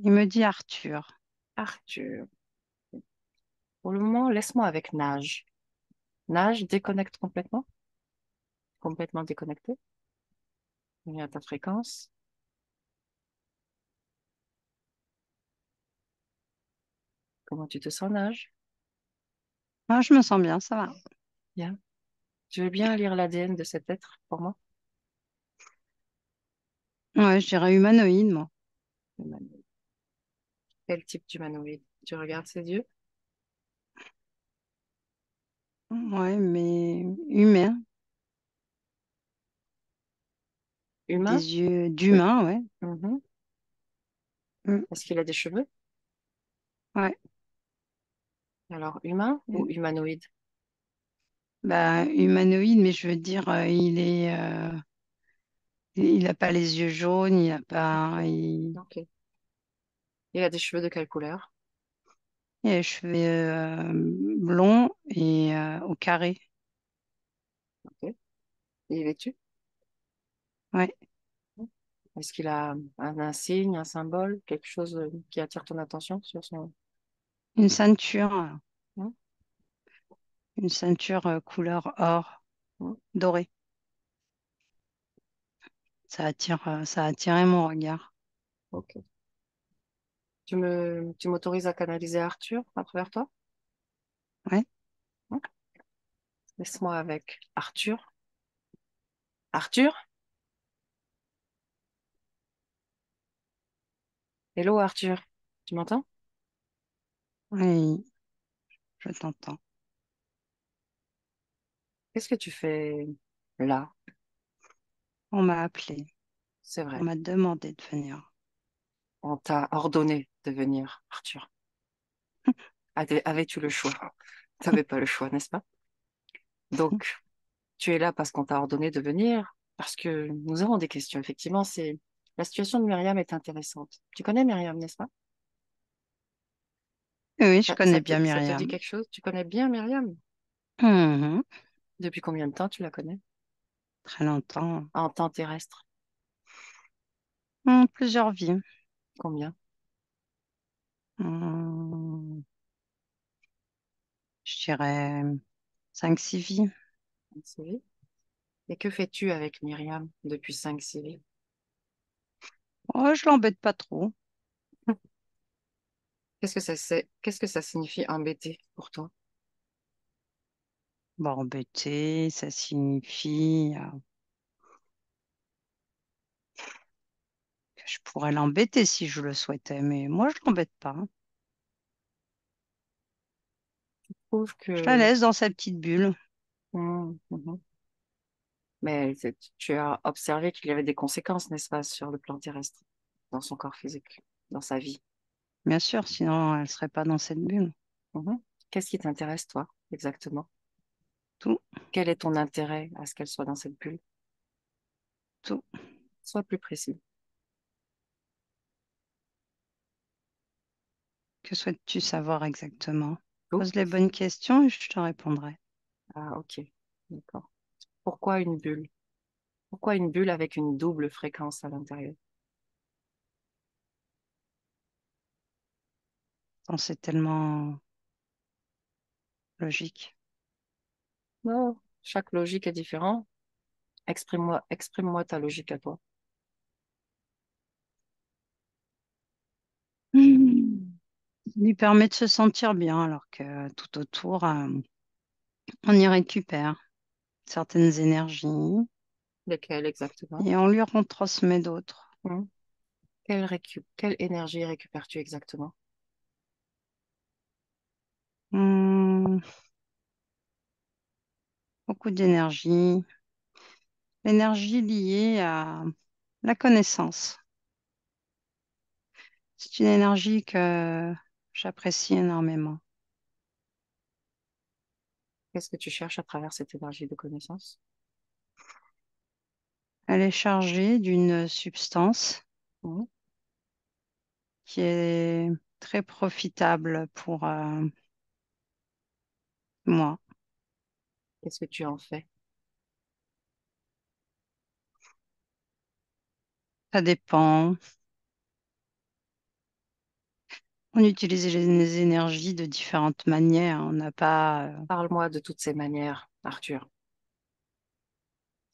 Il me dit Arthur. Arthur. Pour le moment, laisse-moi avec Nage. Nage, déconnecte complètement. Complètement déconnecté. Viens à ta fréquence. Comment tu te sens, Nage? Ah, je me sens bien, ça va. Bien. Tu veux bien lire l'ADN de cet être pour moi? Ouais, je dirais humanoïde, moi. Humanoïde. Quel type d'humanoïde? Tu regardes ses yeux? Ouais, mais humain. Humain? Des yeux Oui. d'humain, ouais. Mhm. Hmm, Est-ce qu'il a des cheveux? ouais. Alors, humain ou humanoïde? Bah, humanoïde, mais je veux dire, il a pas les yeux jaunes, il a pas, Ok. Il a des cheveux de quelle couleur? il a les cheveux blonds et au carré. Ok. Il est vêtu? Ouais. Est-ce qu'il a un signe, un symbole, quelque chose qui attire ton attention sur son... Une ceinture, Hmm. couleur or, Hmm. doré. Ça a attiré mon regard. Ok. Tu m'autorises à canaliser Arthur à travers toi? Ouais. Hmm. Laisse-moi avec Arthur. Arthur? Hello Arthur. Tu m'entends? Oui, je t'entends. Qu'est-ce que tu fais là? On m'a appelé. C'est On vrai. m'a demandé de venir. On t'a ordonné de venir, Arthur. Avais-tu le choix? Tu n'avais pas le choix, n'est-ce pas? Donc, tu es là parce qu'on t'a ordonné de venir, parce que nous avons des questions. Effectivement, c'est La situation de Myriam est intéressante. Tu connais Myriam, n'est-ce pas? Oui, je connais bien Ça te dit Myriam. quelque chose? Tu connais bien Myriam? Mhm. Depuis combien de temps tu la connais? Très longtemps. En temps terrestre, Plusieurs vies. combien? Hmm, je dirais 5, 6 vies. Une série. Et que fais-tu avec Myriam depuis 5 séries? Oh, je l'embête pas trop. Qu'est-ce que ça signifie embêter pour toi? Bon, embêter, ça signifie que je pourrais l'embêter si je le souhaitais, mais moi, je l'embête pas. Je trouve Je la que... laisse dans sa petite bulle. Mhm. Mais tu as observé qu'il y avait des conséquences, n'est-ce pas, sur le plan terrestre, dans son corps physique, dans sa vie. Bien sûr, sinon, elle serait pas dans cette bulle. Mhm. Qu'est-ce qui t'intéresse, toi, exactement? Tout, Quel est ton intérêt à ce qu'elle soit dans cette bulle? tout. Sois plus précis. Que souhaites-tu savoir exactement? Tout? Pose les bonnes questions et je te répondrai. Ah, ok. D'accord. Pourquoi une bulle? Pourquoi une bulle avec une double fréquence à l'intérieur? Tant c'est tellement logique. Non, chaque logique est différente. Exprime-moi ta logique à toi. Hmm. Ça lui permet de se sentir bien alors que tout autour, on y récupère certaines énergies Lesquelles exactement? et on lui en transmet d'autres. Hmm. Quelle énergie récupères-tu exactement? Hmm, beaucoup d'énergie. L'énergie liée à la connaissance. C'est une énergie que j'apprécie énormément. Qu'est-ce que tu cherches à travers cette énergie de connaissance? Elle est chargée d'une substance Hmm. qui est très profitable pour moi. Qu'est-ce que tu en fais? Ça dépend. On utilise les énergies de différentes manières. On n'a pas. Parle-moi de toutes ces manières, Arthur.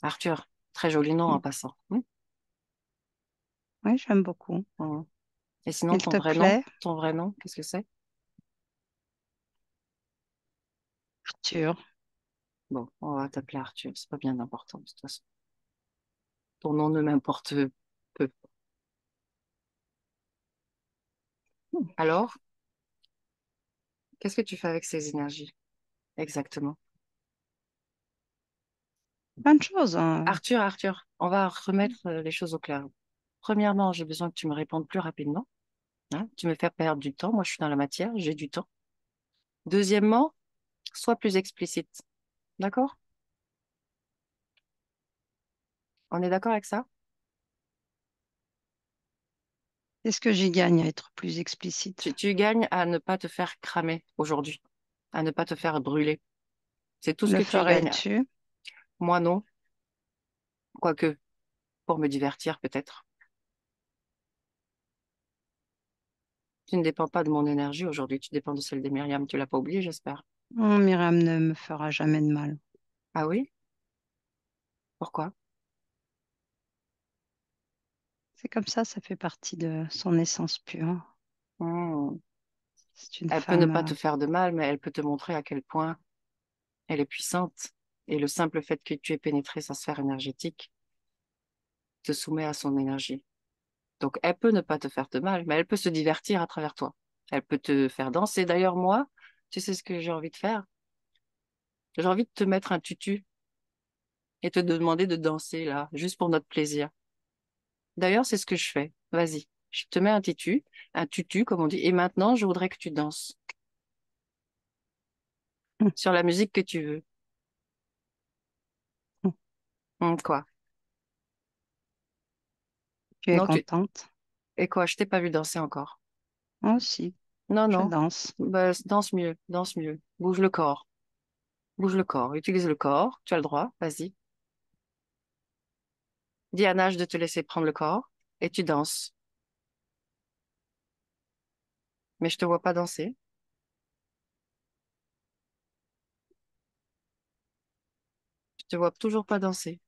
Arthur, très joli nom en passant. Hmm. Oui, j'aime beaucoup. Hmm. Et sinon, Il te plaît, ton vrai nom, qu'est-ce que c'est? Arthur? Bon, on va t'appeler Arthur, c'est pas bien important de toute façon. Ton nom ne m'importe peu. Alors, qu'est-ce que tu fais avec ces énergies exactement? Plein de choses, hein. Arthur, on va remettre les choses au clair. Premièrement, j'ai besoin que tu me répondes plus rapidement, hein. Tu me fais perdre du temps. Moi, je suis dans la matière, j'ai du temps. Deuxièmement, sois plus explicite. D'accord? On est d'accord avec ça? Qu'est-ce que j'y gagne à être plus explicite? Tu gagnes à ne pas te faire cramer aujourd'hui, à ne pas te faire brûler. C'est tout ce Le que tu gagnes. ferais-tu? Moi, non. Quoique, pour me divertir, peut-être. Tu ne dépends pas de mon énergie aujourd'hui, tu dépends de celle des Myriam. Tu l'as pas oublié, j'espère. Myriam ne me fera jamais de mal. Ah oui? Pourquoi? C'est comme ça fait partie de son essence pure. Hmm. C'est une Elle peut ne femme. pas te faire de mal, mais elle peut te montrer à quel point elle est puissante. Et le simple fait que tu aies pénétré sa sphère énergétique te soumet à son énergie. Donc, elle peut ne pas te faire de mal, mais elle peut se divertir à travers toi. Elle peut te faire danser. D'ailleurs, moi, tu sais ce que j'ai envie de faire? J'ai envie de te mettre un tutu et te demander de danser là, juste pour notre plaisir. D'ailleurs, c'est ce que je fais. Vas-y, je te mets un tutu, comme on dit, et maintenant, je voudrais que tu danses sur la musique que tu veux. Quoi? Tu es Non, contente? et quoi, je t'ai pas vu danser encore. Moi aussi, Non, je non. danse. Bah, danse mieux, danse mieux. Bouge le corps. Bouge le corps. Utilise le corps. Tu as le droit. Vas-y. Dis à Nage de te laisser prendre le corps et tu danses. Mais je te vois pas danser. Je te vois toujours pas danser.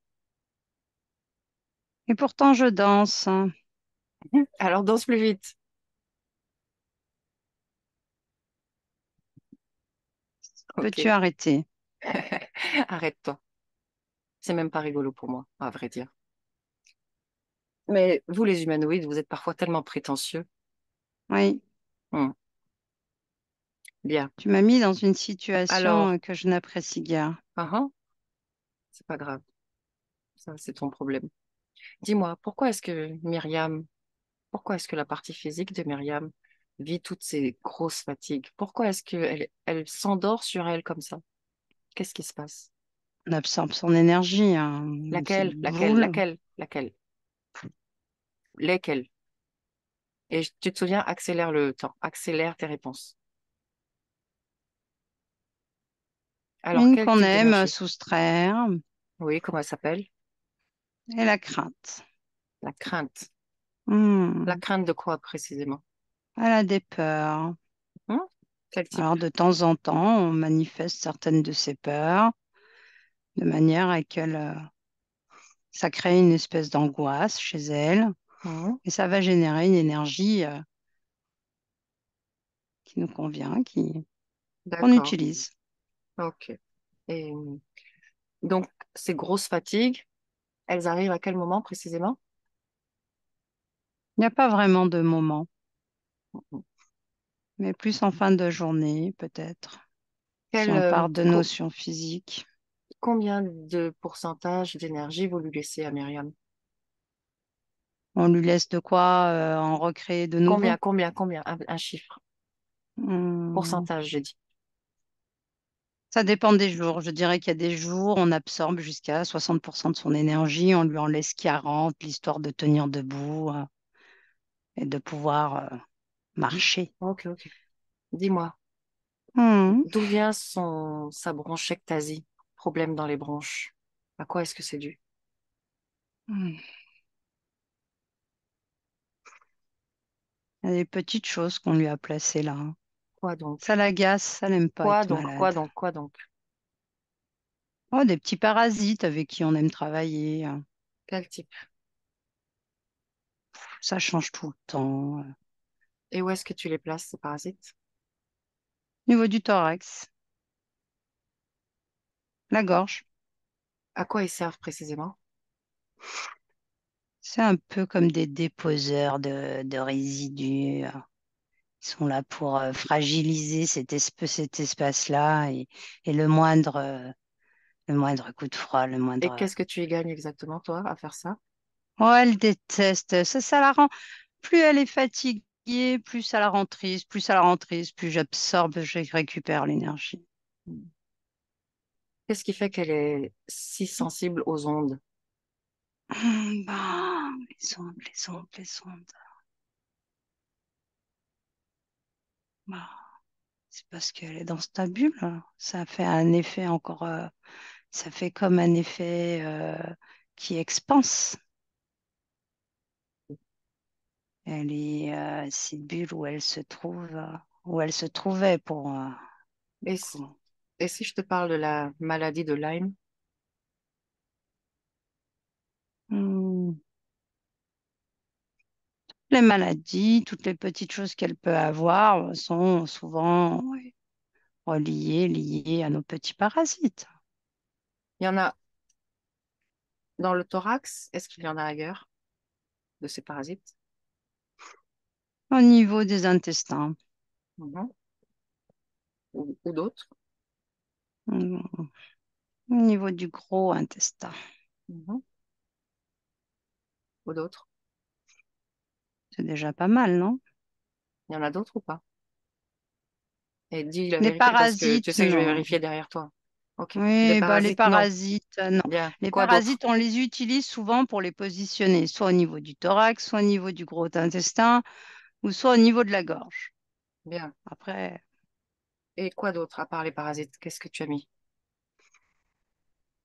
Et pourtant, je danse. Alors danse plus vite. Peux-tu Ok. arrêter? Arrête-toi. C'est même pas rigolo pour moi, à vrai dire. Mais vous, les humanoïdes, vous êtes parfois tellement prétentieux. Oui, Hmm. Bien. tu m'as mis dans une situation Alors, que je n'apprécie guère. ah, c'est pas grave. Ça, c'est ton problème. Dis-moi, pourquoi est-ce que la partie physique de Myriam vit toutes ces grosses fatigues? Pourquoi est-ce qu'elle s'endort sur elle comme ça? Qu'est-ce qui se passe? On absorbe son énergie, hein. Cette Laquelle? Laquelle? boule. Laquelle? Laquelle? Lesquelles? Et tu te souviens, accélère le temps, accélère tes réponses. Alors, Une quel qu'on type aime d'énergie? soustraire Oui, comment elle s'appelle? et la crainte. La crainte. La Hmm. crainte de quoi précisément? Elle a des peurs. Hein? Quel type? Alors, de temps en temps, on manifeste certaines de ses peurs de manière à qu'elle, ça crée une espèce d'angoisse chez elle Hein? et ça va générer une énergie qui nous convient, qu'on D'accord. utilise. Ok. Et donc, ces grosses fatigues, elles arrivent à quel moment précisément? Il n'y a pas vraiment de moment, mais plus en fin de journée, peut-être, si Quel, on part de notions physiques. combien de pourcentage d'énergie vous lui laissez à Myriam? On lui laisse de quoi en recréer de nouveau. Combien? Un chiffre. Hmm. Pourcentage, j'ai dit. Ça dépend des jours. Je dirais qu'il y a des jours, on absorbe jusqu'à 60% de son énergie, on lui en laisse 40, l'histoire de tenir debout et de pouvoir marcher. Ok, ok. Dis-moi, Hmm. d'où vient sa bronchectasie? Problème dans les bronches. À quoi est-ce que c'est dû? Hmm. Il y a des petites choses qu'on lui a placées là, hein. Quoi donc? Ça l'agace, ça n'aime pas Quoi être donc? malade. Quoi donc? Quoi donc? Oh, des petits parasites avec qui on aime travailler, hein. Quel type? Ça change tout le temps. Et où est-ce que tu les places, ces parasites? Au niveau du thorax, la gorge, À quoi ils servent précisément? c'est un peu comme des déposeurs de résidus. Ils sont là pour fragiliser cet espace-là et le moindre coup de froid, le Et moindre. qu'est-ce que tu y gagnes exactement, toi, à faire ça? Oh, elle déteste. Ça la rend. Plus elle est fatiguée, plus ça la rend triste. Plus ça la rend triste, plus j'absorbe, je récupère l'énergie. Qu'est-ce qui fait qu'elle est si sensible aux ondes? Bah, les ondes, les ondes, les ondes. Bah, c'est parce qu'elle est dans sa bulle, hein. Ça fait un effet encore. Ça fait comme un effet qui expanse. Elle est cette bulle où elle se trouve, où elle se trouvait Et, pour- et si je te parle de la maladie de Lyme, Hmm. Les maladies, toutes les petites choses qu'elle peut avoir sont souvent ouais, liées à nos petits parasites. il y en a dans le thorax, est-ce qu'il y en a ailleurs de ces parasites? Au niveau des intestins, Mhm. Ou d'autres? hmm, au niveau du gros intestin, Mhm. Ou d'autres? c'est déjà pas mal, non? Il y en a d'autres ou pas? Et dis la Les vérité parce que tu parasites, sais que je vais non. vérifier derrière toi. Ok. Des Oui, bah, les parasites, non. parasites, non. Bien. Les Quoi d'autre? parasites, on les utilise souvent pour les positionner, soit au niveau du thorax, soit au niveau du gros intestin, ou soit au niveau de la gorge. Bien. Après, Et quoi d'autre à part les parasites? Qu'est-ce que tu as mis?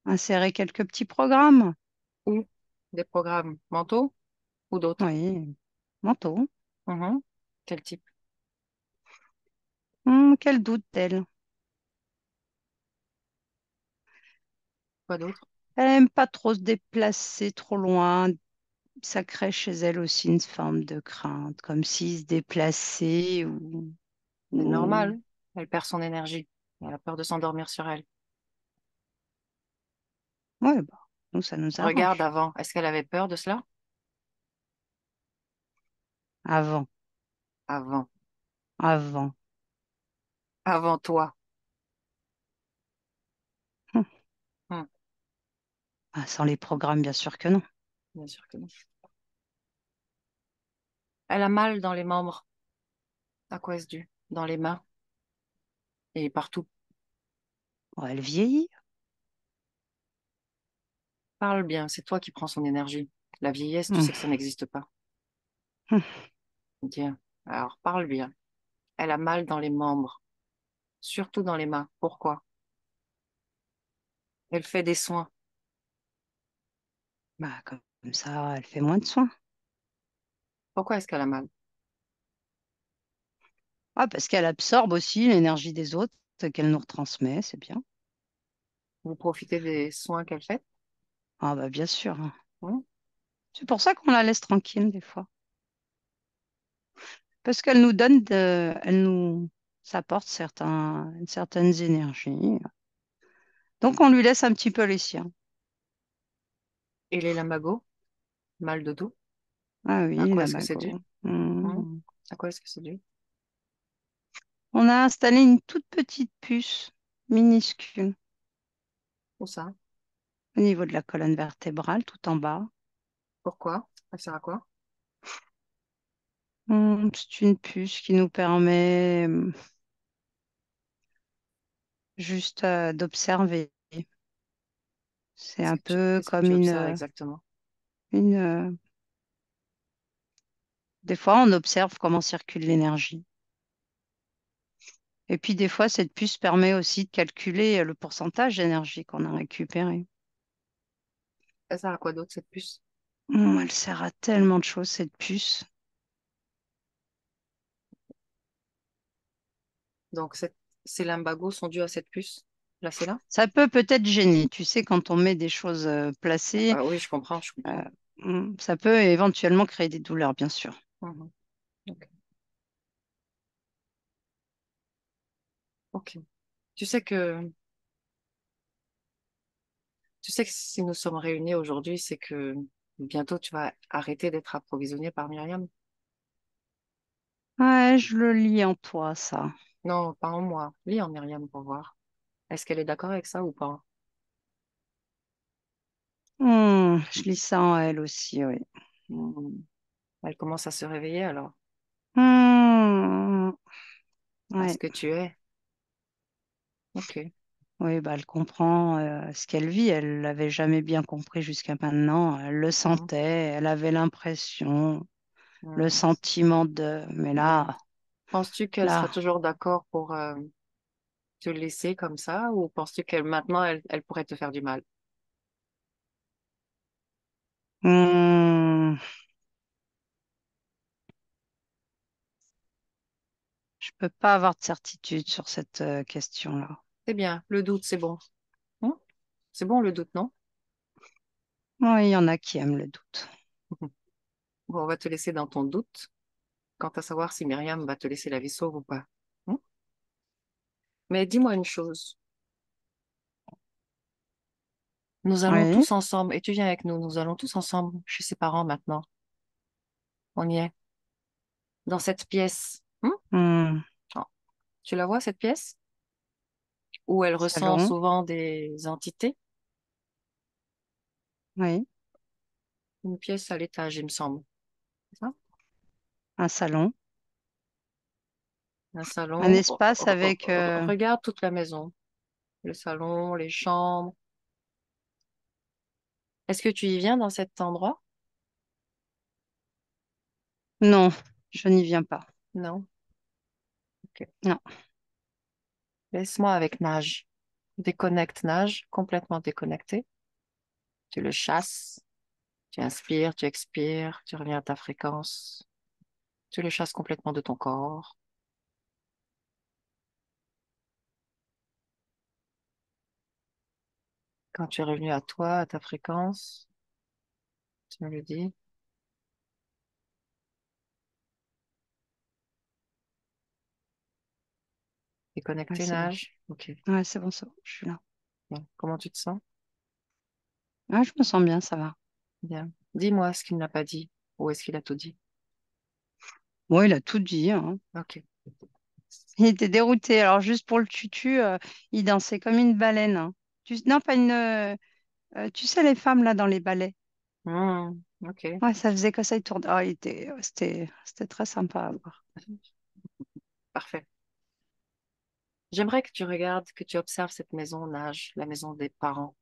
insérer quelques petits programmes. Ou des programmes mentaux ou d'autres? Oui, manteau. Mhm. Quel type? Quel doute elle? Quoi d'autre? Elle aime pas trop se déplacer trop loin. Ça crée chez elle aussi une forme de crainte, comme s'il se déplaçait C'est ou... normal. Elle perd son énergie. Elle a peur de s'endormir sur elle. Ouais, bah, nous, ça nous Regarde arrange. avant. Est-ce qu'elle avait peur de cela? Avant, Avant. avant. Avant toi. Hum, Hmm. ah, sans les programmes, bien sûr que non. Bien sûr que non. Elle a mal dans les membres. À quoi est-ce dû? Dans les mains et partout. Oh, elle vieillit. Parle bien. C'est toi qui prends son énergie. La vieillesse, tu Hum, sais que ça n'existe pas. hum. Bien. Alors, parle bien. Elle a mal dans les membres, surtout dans les mains. Pourquoi? Elle fait des soins. Bah, comme ça, elle fait moins de soins. Pourquoi est-ce qu'elle a mal? Ah, parce qu'elle absorbe aussi l'énergie des autres qu'elle nous retransmet, c'est bien. Vous profitez des soins qu'elle fait? Ah, bah, bien sûr. Hmm. C'est pour ça qu'on la laisse tranquille des fois. Parce qu'elle nous donne elle nous apporte certaines énergies. Donc, on lui laisse un petit peu les siens. Et les lumbago? Mal de dos? Ah À oui, quoi la est-ce que c'est dû? mago. Hmm. À quoi est-ce que c'est dû? On a installé une toute petite puce minuscule Où ça? au niveau de la colonne vertébrale, tout en bas. Pourquoi? Ça sert à quoi? C'est une puce qui nous permet juste d'observer. C'est un peu Qu'est-ce que comme tu observes exactement? une, euh, des fois, on observe comment circule l'énergie. Et puis, des fois, cette puce permet aussi de calculer le pourcentage d'énergie qu'on a récupéré. Ça sert à quoi d'autre cette puce? Elle sert à tellement de choses, cette puce. Donc, ces lumbagos sont dus à cette puce? Là, c'est là? Ça peut peut-être gêner. Tu sais, quand on met des choses placées, Ah oui, je euh, comprends. ça peut éventuellement créer des douleurs, bien sûr. Mhm. Ok. Ok. Tu sais que, tu sais que si nous sommes réunis aujourd'hui, c'est que bientôt tu vas arrêter d'être approvisionné par Myriam. Ouais, je le lis en toi, ça. Non, pas en moi. Lis en Myriam pour voir. Est-ce qu'elle est d'accord avec ça ou pas? Je lis ça en elle aussi, oui. Hmm. Elle commence à se réveiller alors. Hmm, Parce ouais. que tu es. Ok. Oui, bah, elle comprend ce qu'elle vit. Elle l'avait jamais bien compris jusqu'à maintenant. Elle le Mhm. sentait, elle avait l'impression, le Hmm. sentiment de... Mais Hmm. là, Penses-tu qu'elle sera là, toujours d'accord pour te laisser comme ça ou penses-tu qu'elle maintenant elle pourrait te faire du mal? hmm, je peux pas avoir de certitude sur cette question-là. C'est bien, le doute, c'est bon. Hmm. C'est bon le doute, non? Oui, il y en a qui aiment le doute. Bon, on va te laisser dans ton doute quant à savoir si Myriam va te laisser la vie sauve ou pas. Hmm. Mais dis-moi une chose. Nous allons Oui. tous ensemble, et tu viens avec nous, nous allons tous ensemble chez ses parents maintenant. On y est, dans cette pièce. Hmm. Hmm, Oh, tu la vois, cette pièce? Où elle ressent salon. souvent des entités? Oui. Une pièce à l'étage, il me semble. C'est ça? Un salon. Un Un salon. espace avec... Regarde toute la maison. le salon, les chambres. Est-ce que tu y viens dans cet endroit? Non, je n'y viens pas. Non. Ok. Non. Laisse-moi avec Nage. Déconnecte Nage, complètement déconnecté. Tu le chasses, tu inspires, tu expires, tu reviens à ta fréquence. Tu le chasses complètement de ton corps. Quand tu es revenu à toi, à ta fréquence, tu me le dis. Ouais, Déconnecté c'est bon. Nage. Ok. Ouais, c'est bon, je suis là. Bien. Comment tu te sens? Ouais, je me sens bien, ça va. Bien. Dis-moi ce qu'il n'a pas dit. Ou est-ce qu'il a tout dit? Bon, il a tout dit, hein. Ok. Il était dérouté. Alors, juste pour le tutu, il dansait comme une baleine, hein. Non, pas une. Tu sais, les femmes, là, dans les ballets. Ok. Ouais, ça faisait que ça, il tournait. Oh, c'était très sympa à voir. Parfait. J'aimerais que tu regardes, que tu observes cette maison Nage, la maison des parents.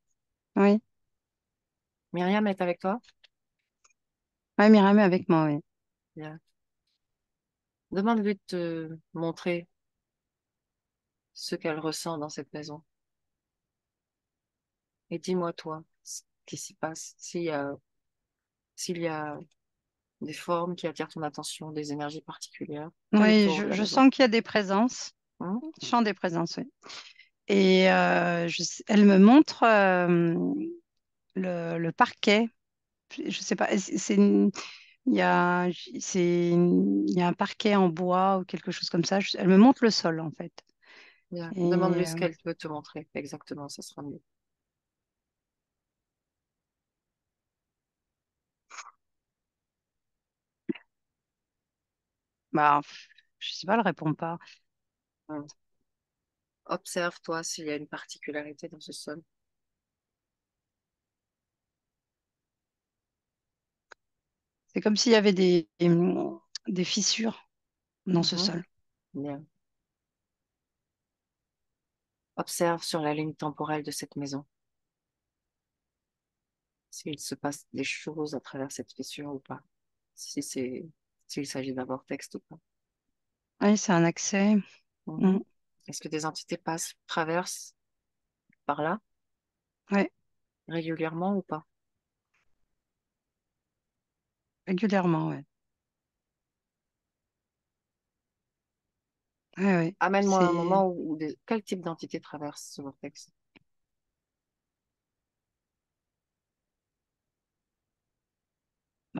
Oui. Myriam est avec toi? Ouais, Myriam est avec moi, oui. Bien. Demande-lui de te montrer ce qu'elle ressent dans cette maison. Et dis-moi, toi, ce qui s'y passe, s'il y a des formes qui attirent ton attention, des énergies particulières, fais le Oui, tour de la je maison. sens qu'il y a des présences. Hein. Je sens des présences, oui. Et elle me montre le parquet. Je sais pas, il y a, il y a un parquet en bois ou quelque chose comme ça. Elle me montre le sol, en fait. Bien. Et Demande-lui ce qu'elle veut te montrer. Exactement, ça sera mieux. bah, je sais pas, elle répond pas. Hein. Observe-toi s'il y a une particularité dans ce sol. C'est comme s'il y avait des fissures dans ce Mhm. sol. Bien. Observe sur la ligne temporelle de cette maison s'il se passe des choses à travers cette fissure ou pas. Si c'est, s'il s'agit d'un vortex ou pas. Oui, c'est un accès. Mm. Mhm. Est-ce que des entités passent, traversent par là Ouais, régulièrement ou pas? régulièrement, ouais. Ouais, ouais. Amène-moi un C'est... moment quel type d'entité traverse ce vortex?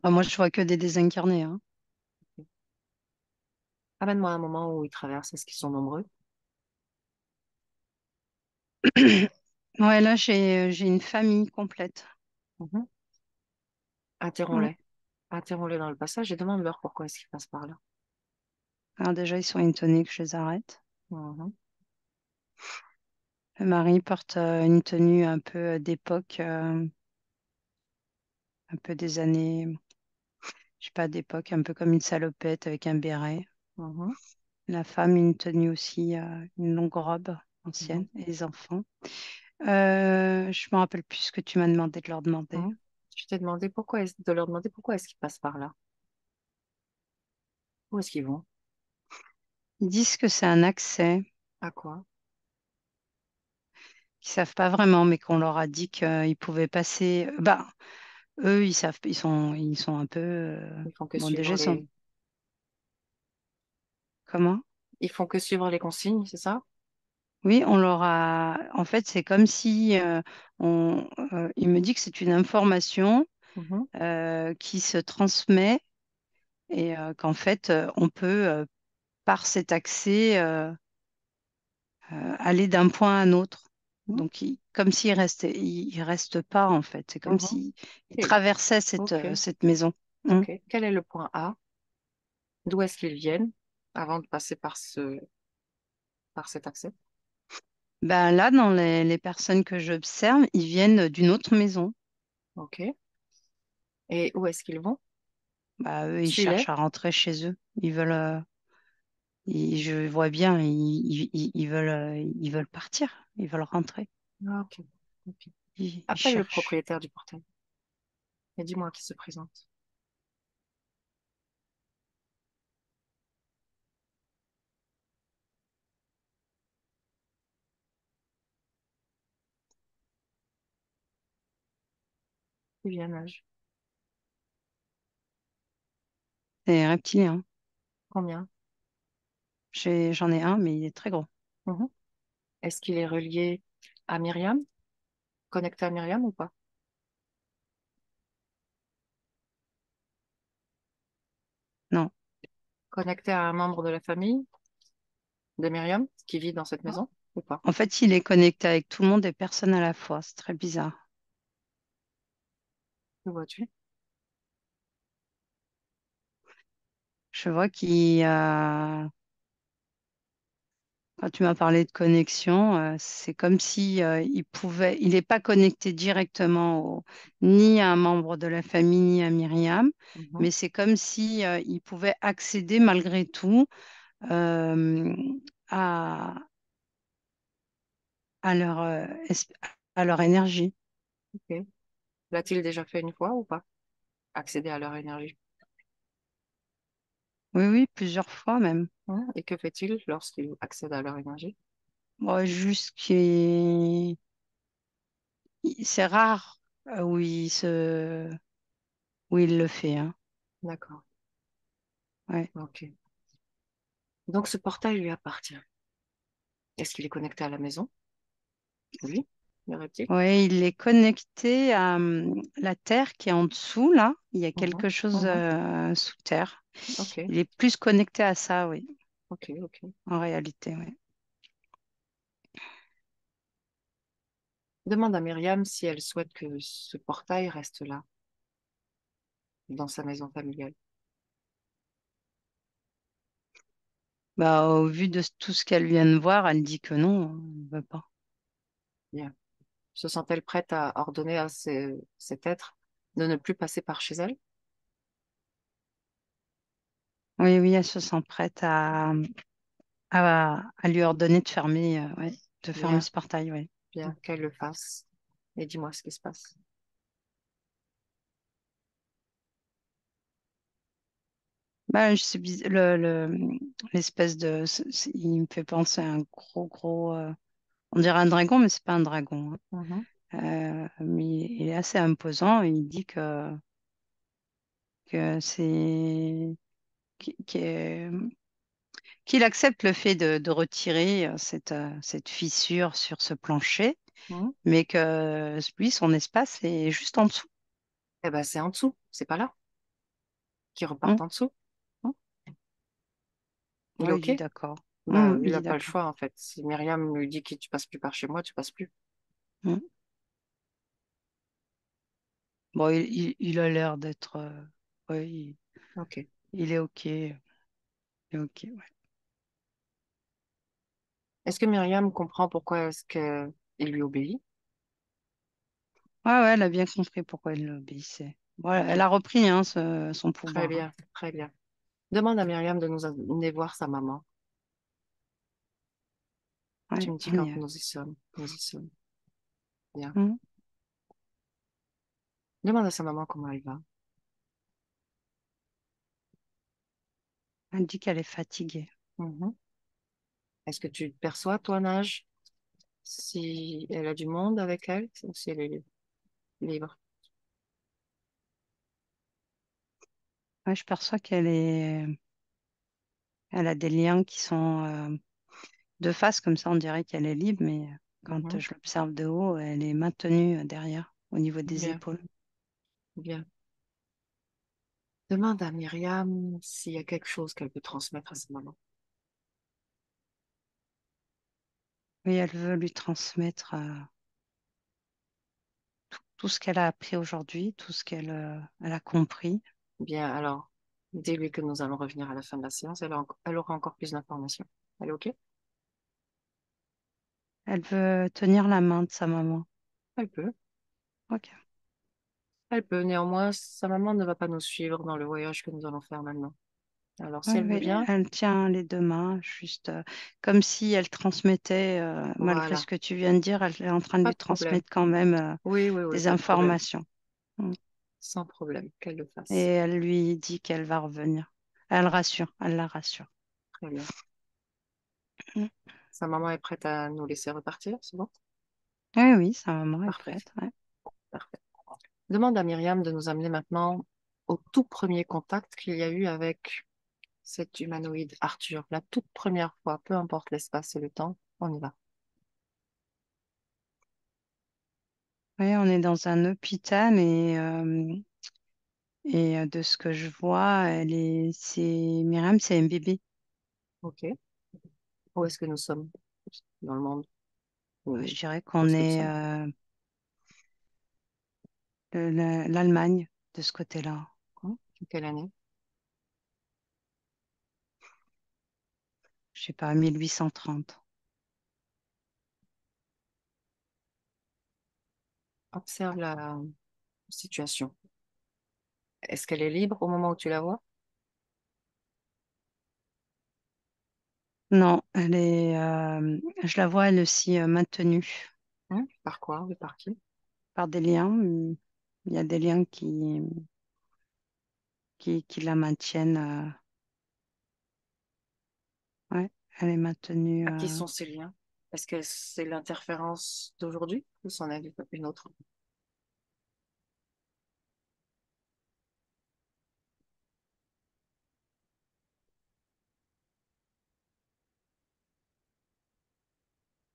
moi, je vois que des désincarnés, hein. Amène-moi un moment où ils traversent. Est-ce qu'ils sont nombreux? Ouais, là, j'ai une famille complète. Mhm. Mm. Interromps-les. Interromps-les dans le passage et demande-leur pourquoi est-ce qu'ils passent par là. Alors déjà, ils sont étonnés que je les arrête. Mhm. Le mari porte une tenue un peu d'époque, un peu des années, je sais pas, d'époque, un peu comme une salopette avec un béret. Mhm. La femme, une tenue aussi, une longue robe Mhm. ancienne, et les enfants. Je me rappelle plus ce que tu m'as demandé de leur demander. Mhm. Je t'ai demandé de leur demander pourquoi est-ce qu'ils passent par là. Où est-ce qu'ils vont? Ils disent que c'est un accès, À quoi? qu'ils savent pas vraiment, mais qu'on leur a dit qu'ils pouvaient passer. Bah, eux, ils savent, ils sont un peu. Ils font que Bon, suivre déjà, ils sont. les, Comment? Ils font que suivre les consignes, c'est ça? Oui, on leur a. En fait, c'est comme si il me dit que c'est une information Mhm. qui se transmet et qu'en fait, on peut, par cet accès, aller d'un point à un autre. Mhm. Donc, comme s'il restait, il reste pas, en fait. C'est comme Mhm. s'il il Ok, traversait ok, cette maison. Mm. ok. Quel est le point A? D'où est-ce qu'ils viennent avant de passer par cet accès? Ben là, dans les personnes que j'observe, ils viennent d'une autre maison. Ok. Et où est-ce qu'ils vont? Bah, eux, ils Suis-les. cherchent à rentrer chez eux. Ils veulent. Je vois bien, ils veulent partir, ils veulent rentrer. Ah, ok. Ok. Ils Appelle le cherchent. propriétaire du portail et dis-moi qui se présente. Il vient âge. C'est reptilien. Combien? J'en ai un, mais il est très gros. Mhm. Est-ce qu'il est relié à Myriam? Connecté à Myriam ou pas? Non. Connecté à un membre de la famille de Myriam qui vit dans cette maison ou pas? En fait, il est connecté avec tout le monde et personne à la fois. C'est très bizarre. Que vois-tu? Je vois quand tu m'as parlé de connexion, c'est comme si il n'est pas connecté directement ni à un membre de la famille ni à Myriam, Mhm. mais c'est comme si il pouvait accéder malgré tout euh, à, à à leur énergie. Ok. L'a-t-il déjà fait une fois ou pas? Accéder à leur énergie. Oui, oui, plusieurs fois même. Hein. Et que fait-il lorsqu'il accède à leur énergie? Bon, juste c'est rare où il le fait, hein. D'accord. Ouais. Ok. Donc ce portail lui appartient. Est-ce qu'il est connecté à la maison? Oui. Le reptile? Ouais, il est connecté à la terre qui est en dessous, là. Il y a Mhm. quelque chose Mhm. sous terre. Ok. Il est plus connecté à ça, oui, Ok. Ok. en réalité, oui. Demande à Myriam si elle souhaite que ce portail reste là, dans sa maison familiale. Bah, au vu de tout ce qu'elle vient de voir, elle dit que non, elle ne veut pas. Bien. Se sent-elle prête à ordonner à cet être de ne plus passer par chez elle? Oui, oui, elle se sent prête à lui ordonner ouais, de fermer Bien. ce portail, oui. Bien. Qu'elle le fasse. Et dis-moi ce qui se passe. Bah, l'espèce il me fait penser à un gros, on dirait un dragon, mais c'est pas un dragon, hein. Mhm. Mais il est assez imposant. Il dit que qu'il qu'il accepte le fait de retirer cette fissure sur ce plancher, Mhm. mais que lui, son espace est juste en dessous. Eh ben, c'est en dessous. C'est pas là. Qui Hum. repartent en dessous. Hein. Il est Ouais, il OK? dit d'accord. Bah, Il il n'a dit pas le d'accord. choix, en fait. Si Myriam lui dit que tu passes plus par chez moi, tu passes plus. Hum. Bon, il a l'air d'être. Ouais, OK. il est OK. Il est OK, ouais. Est-ce que Myriam comprend pourquoi est-ce que il lui obéit? Ouais, ouais, elle a bien compris pourquoi il l'obéissait. Voilà, elle Bien. a repris hein, son Très pouvoir, hein. bien. Très bien. Demande à Myriam de nous amener voir sa maman. Tu Ouais, me dis on quand y est. nous y sommes. Nous y sommes. Bien. Hum. Demande à sa maman comment elle va. Elle dit qu'elle est fatiguée. Mhm. Est-ce que tu perçois, toi, Nage, si elle a du monde avec elle ou si elle est libre? Ouais, je perçois elle a des liens qui sont de face, comme ça on dirait qu'elle est libre, mais quand Mhm. je l'observe de haut, elle est maintenue derrière, au niveau des Bien. épaules. Bien. Demande à Myriam s'il y a quelque chose qu'elle peut transmettre à sa maman. Oui, elle veut lui transmettre tout ce qu'elle a appris aujourd'hui, tout ce elle a compris. Bien, alors, dis-lui que nous allons revenir à la fin de la séance. Elle aura encore plus d'informations. Elle est OK? Elle veut tenir la main de sa maman. Elle peut. Ok. Elle peut. Néanmoins, sa maman ne va pas nous suivre dans le voyage que nous allons faire maintenant. Alors, si Oui, elle veut oui, bien, elle tient les deux mains, juste comme si elle transmettait, malgré ce voilà, que tu viens de dire, elle est en train de pas lui de problème. transmettre quand même Oui, oui, oui, des pas de problème. informations. Mm. Sans problème, qu'elle le Et fasse. elle lui dit qu'elle va revenir. Elle rassure, elle la rassure. Très bien. Mm. Sa maman est prête à nous laisser repartir, c'est bon? Oui, oui, sa maman est Parfait, prête. Ouais. parfait. Demande à Myriam de nous amener maintenant au tout premier contact qu'il y a eu avec cet humanoïde Arthur. La toute première fois, peu importe l'espace et le temps, on y va. Oui, on est dans un hôpital et de ce que je vois, Myriam, c'est un bébé. Ok. Où est-ce que nous sommes dans le monde? Je Où dirais où qu'on est-ce que nous est sommes? l'Allemagne de ce côté-là. Quelle année? Je sais pas, 1830. Observe la situation. Est-ce qu'elle est libre au moment où tu la vois? Non, je la vois elle aussi maintenue Par quoi ou par qui? par des liens. Il y a des liens qui la maintiennent. Ouais, elle est maintenue. À qui sont ces liens? Est-ce que c'est l'interférence d'aujourd'hui ou c'en est une autre?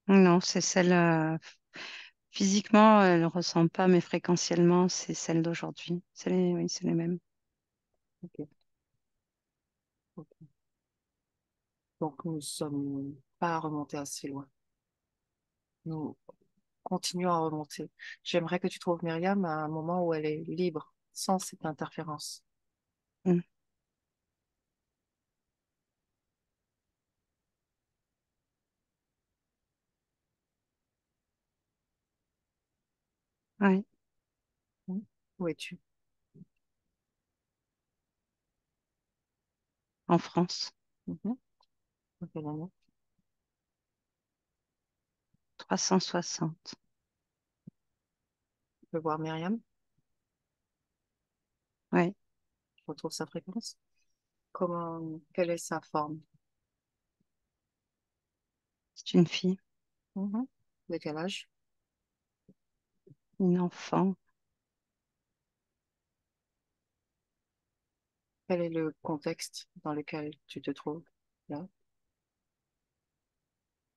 Non, c'est celle. Physiquement, elle ne ressemble pas, mais fréquentiellement, c'est celle d'aujourd'hui. Oui, c'est les mêmes. Ok. Ok. Donc nous ne sommes pas remontés assez loin. Nous continuons à remonter. J'aimerais que tu trouves Myriam à un moment où elle est libre, sans cette interférence. Mm. Ouais, Hmm. Où es-tu? en France, Mhm. En quelle année? 360. Tu peux voir Myriam? Ouais, Je retrouve sa fréquence. Quelle est sa forme? c'est une fille, Mhm. De quel âge? une enfant. Quel est le contexte dans lequel tu te trouves là?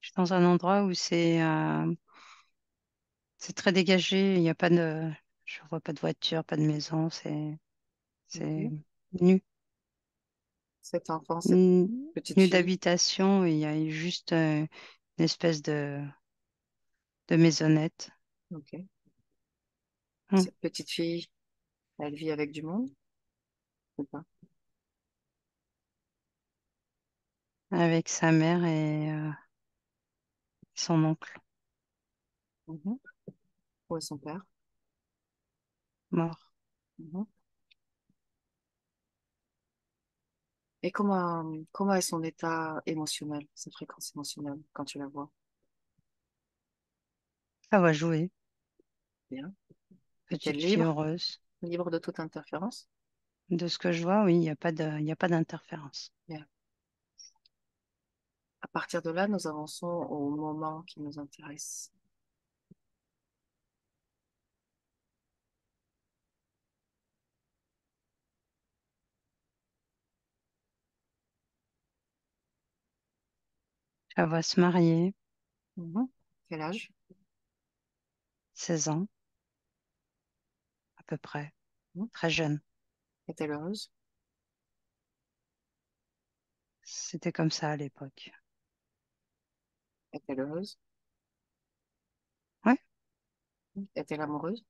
Je suis dans un endroit où c'est très dégagé. Il n'y a pas de, je vois pas de voiture, pas de maison. C'est Mhm. nu, Cet enfant, cette nu, petite nu fille, d'habitation. Il y a juste une espèce de maisonnette. ok. Mm. Cette petite fille, elle vit avec du monde ou pas? Avec sa mère et son oncle Mhm. Où est son père? mort. Mhm. Et comment est son état émotionnel, sa fréquence émotionnelle quand tu la vois? Ça va jouer. Bien. Est-elle Petite fille libre? heureuse. Libre de toute interférence? De ce que je vois, oui, il y a pas d'interférence. Bien. À partir de là, nous avançons au moment qui nous intéresse. Elle va se marier, Mhm. Quel âge? 16 ans à peu près, Mhm. très jeune. Est-elle heureuse? C'était comme ça à l'époque. Est-elle heureuse? Ouais, Est-elle amoureuse?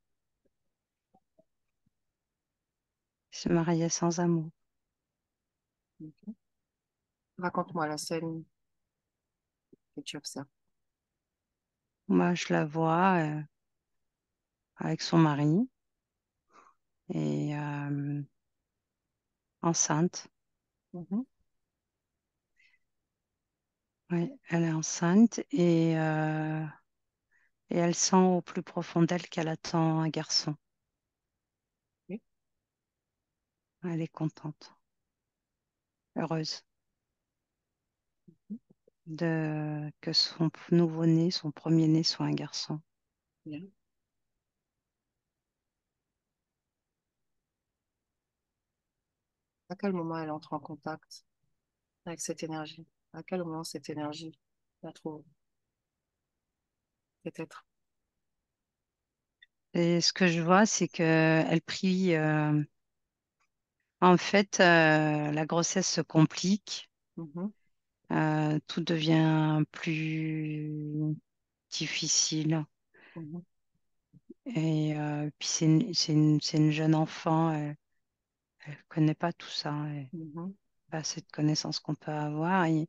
ils se mariaient sans amour. Ok. Raconte-moi la scène que tu observes. Moi, je la vois avec son mari et enceinte. Mhm. Oui, elle est enceinte et elle sent au plus profond d'elle qu'elle attend un garçon. Oui. Elle est contente, heureuse de que son nouveau-né, son premier-né, soit un garçon. Bien. À quel moment elle entre en contact avec cette énergie? À quel moment cette énergie la trouve? Peut-être. Et ce que je vois, c'est qu'elle prie. En fait, la grossesse se complique, Mhm. tout devient plus difficile. Mhm. Et puis c'est une jeune enfant, elle ne connaît pas tout ça, elle n'a Mhm. pas assez de connaissances qu'on peut avoir et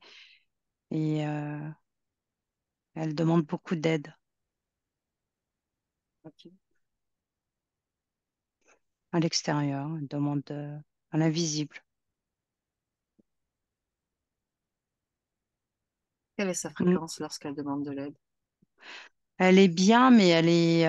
elle demande beaucoup d'aide Ok. à l'extérieur, elle demande à l'invisible. Quelle est sa Mm. fréquence lorsqu'elle demande de l'aide? Elle est bien, mais elle est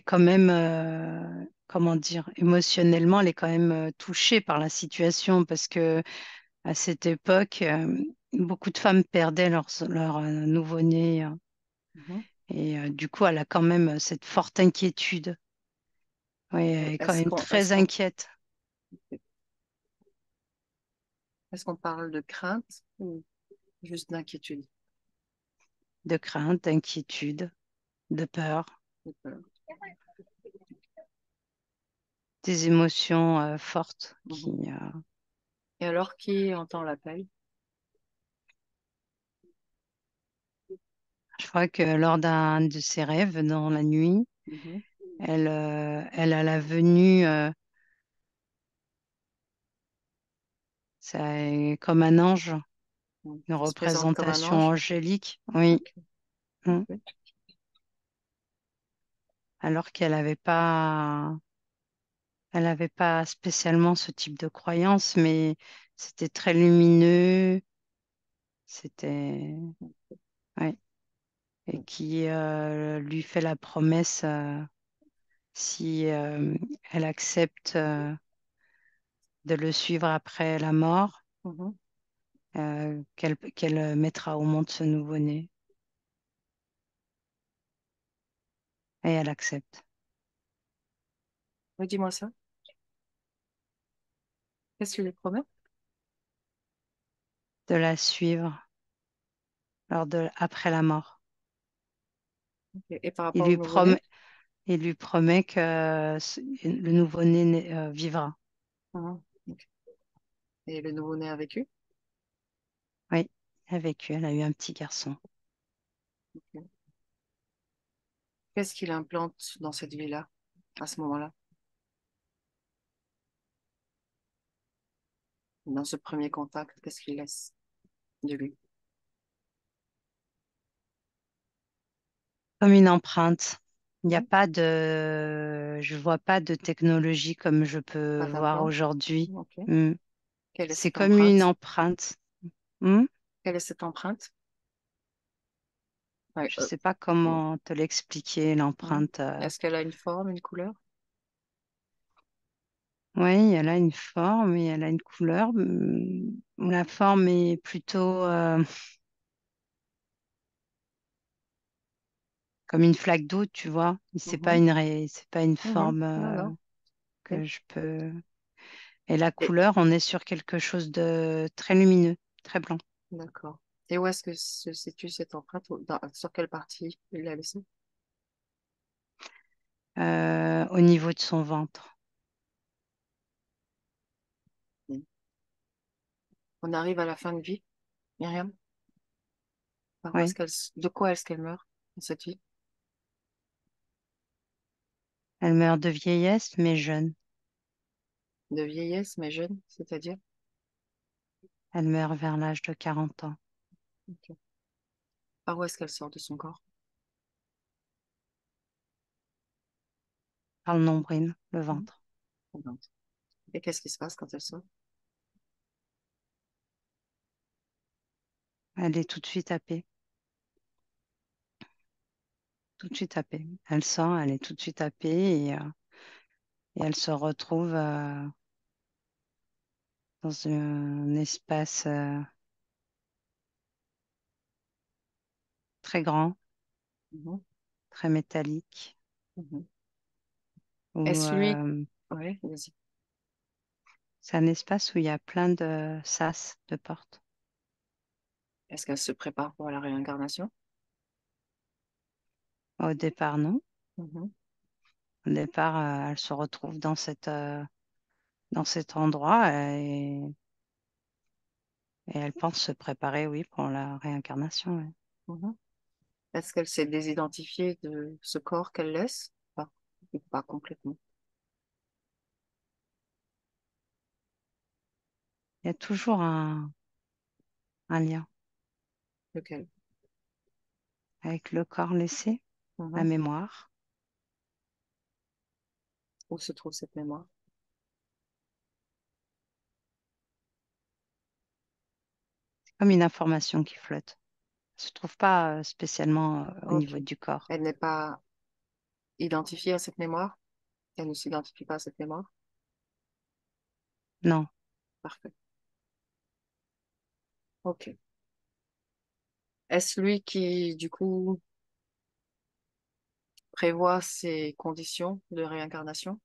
quand même, comment dire, émotionnellement, elle est quand même touchée par la situation parce que à cette époque, beaucoup de femmes perdaient leur nouveau-né Mhm. et du coup, elle a quand même cette forte inquiétude. Oui, elle Et est quand même est-ce très qu'on, inquiète est-ce qu'on parle de crainte ou juste d'inquiétude? de crainte, d'inquiétude, de peur, De peur. des émotions fortes Mhm. qui, Et alors, qui entend l'appel? je crois que lors d'un de ses rêves dans la nuit, Mhm. elle a la venue. C'est comme un ange, Mhm. une Qui se présente comme un représentation ange? angélique, oui. Ok. Mm. Ok. Alors elle avait pas spécialement ce type de croyance, mais c'était très lumineux, c'était, ouais. Et qui lui fait la promesse, si elle accepte de le suivre après la mort, Mhm. qu'elle mettra au monde ce nouveau-né. Et elle accepte Redis-moi ça. Qu'est-ce que tu lui promets? de la suivre après la mort. Ok. Et par Il rapport au lui nouveau-né? promet, il lui promet que le nouveau-né vivra. Mhm. Ok. Et le nouveau-né a vécu? Oui, elle a vécu, elle a eu un petit garçon. Ok. Qu'est-ce qu'il implante dans cette vie-là, à ce moment-là, dans ce premier contact? Qu'est-ce qu'il laisse de lui? Comme une empreinte. Il n'y a Mhm. pas de, je vois pas de technologie comme je peux Pas voir d'implant? aujourd'hui. Ok. Hmm. Quelle est C'est cette comme une empreinte? empreinte. Hmm. Quelle est cette empreinte? Ouais, Je sais pas comment te l'expliquer, mhm. l'empreinte. Est-ce qu'elle a une forme, une couleur? Oui, elle a une forme et elle a une couleur. La forme est plutôt comme une flaque d'eau, tu vois. Mhm. C'est pas une Mhm. forme Non, non. que Ok. je peux. Et la Et- couleur, on est sur quelque chose de très lumineux, très blanc. D'accord. Et où est-ce que se situe cette empreinte? Sur quelle partie il l'a laissée? Au niveau de son ventre. Mhm. On arrive à la fin de vie, Myriam. Par où est-ce Oui, de quoi est-ce qu'elle meurt dans cette vie? elle meurt de vieillesse, mais jeune. De vieillesse, mais jeune, c'est-à-dire? Elle meurt vers l'âge de 40 ans, Ok. Par où est-ce qu'elle sort de son corps? par le nombril, le Mhm. ventre. Au ventre. Et qu'est-ce qui se passe quand elle sort? Elle est tout de suite happée, tout de suite happée. Elle sort, elle est tout de suite happée et elle se retrouve dans un espace très grand, Mhm, très métallique, mhm. où Est-ce lui? Oui, vas-y. c'est un espace où il y a plein de sas, de portes. Est-ce qu'elle se prépare pour la réincarnation? Au départ, non. Mhm, Au départ, elle se retrouve dans cet endroit et elle pense se préparer, oui, pour la réincarnation. Ouais. mhm. Est-ce qu'elle s'est désidentifiée de ce corps qu'elle laisse? Pas, ou pas complètement. Il y a toujours un lien Lequel? avec le corps laissé, la Mhm. mémoire. Où se trouve cette mémoire? Comme une information qui flotte. Ça se trouve pas spécialement au Ok. niveau du corps. Elle n'est pas identifiée à cette mémoire? Elle ne s'identifie pas à cette mémoire? Non. Parfait. Ok. Est-ce lui qui, du coup, prévoit ces conditions de réincarnation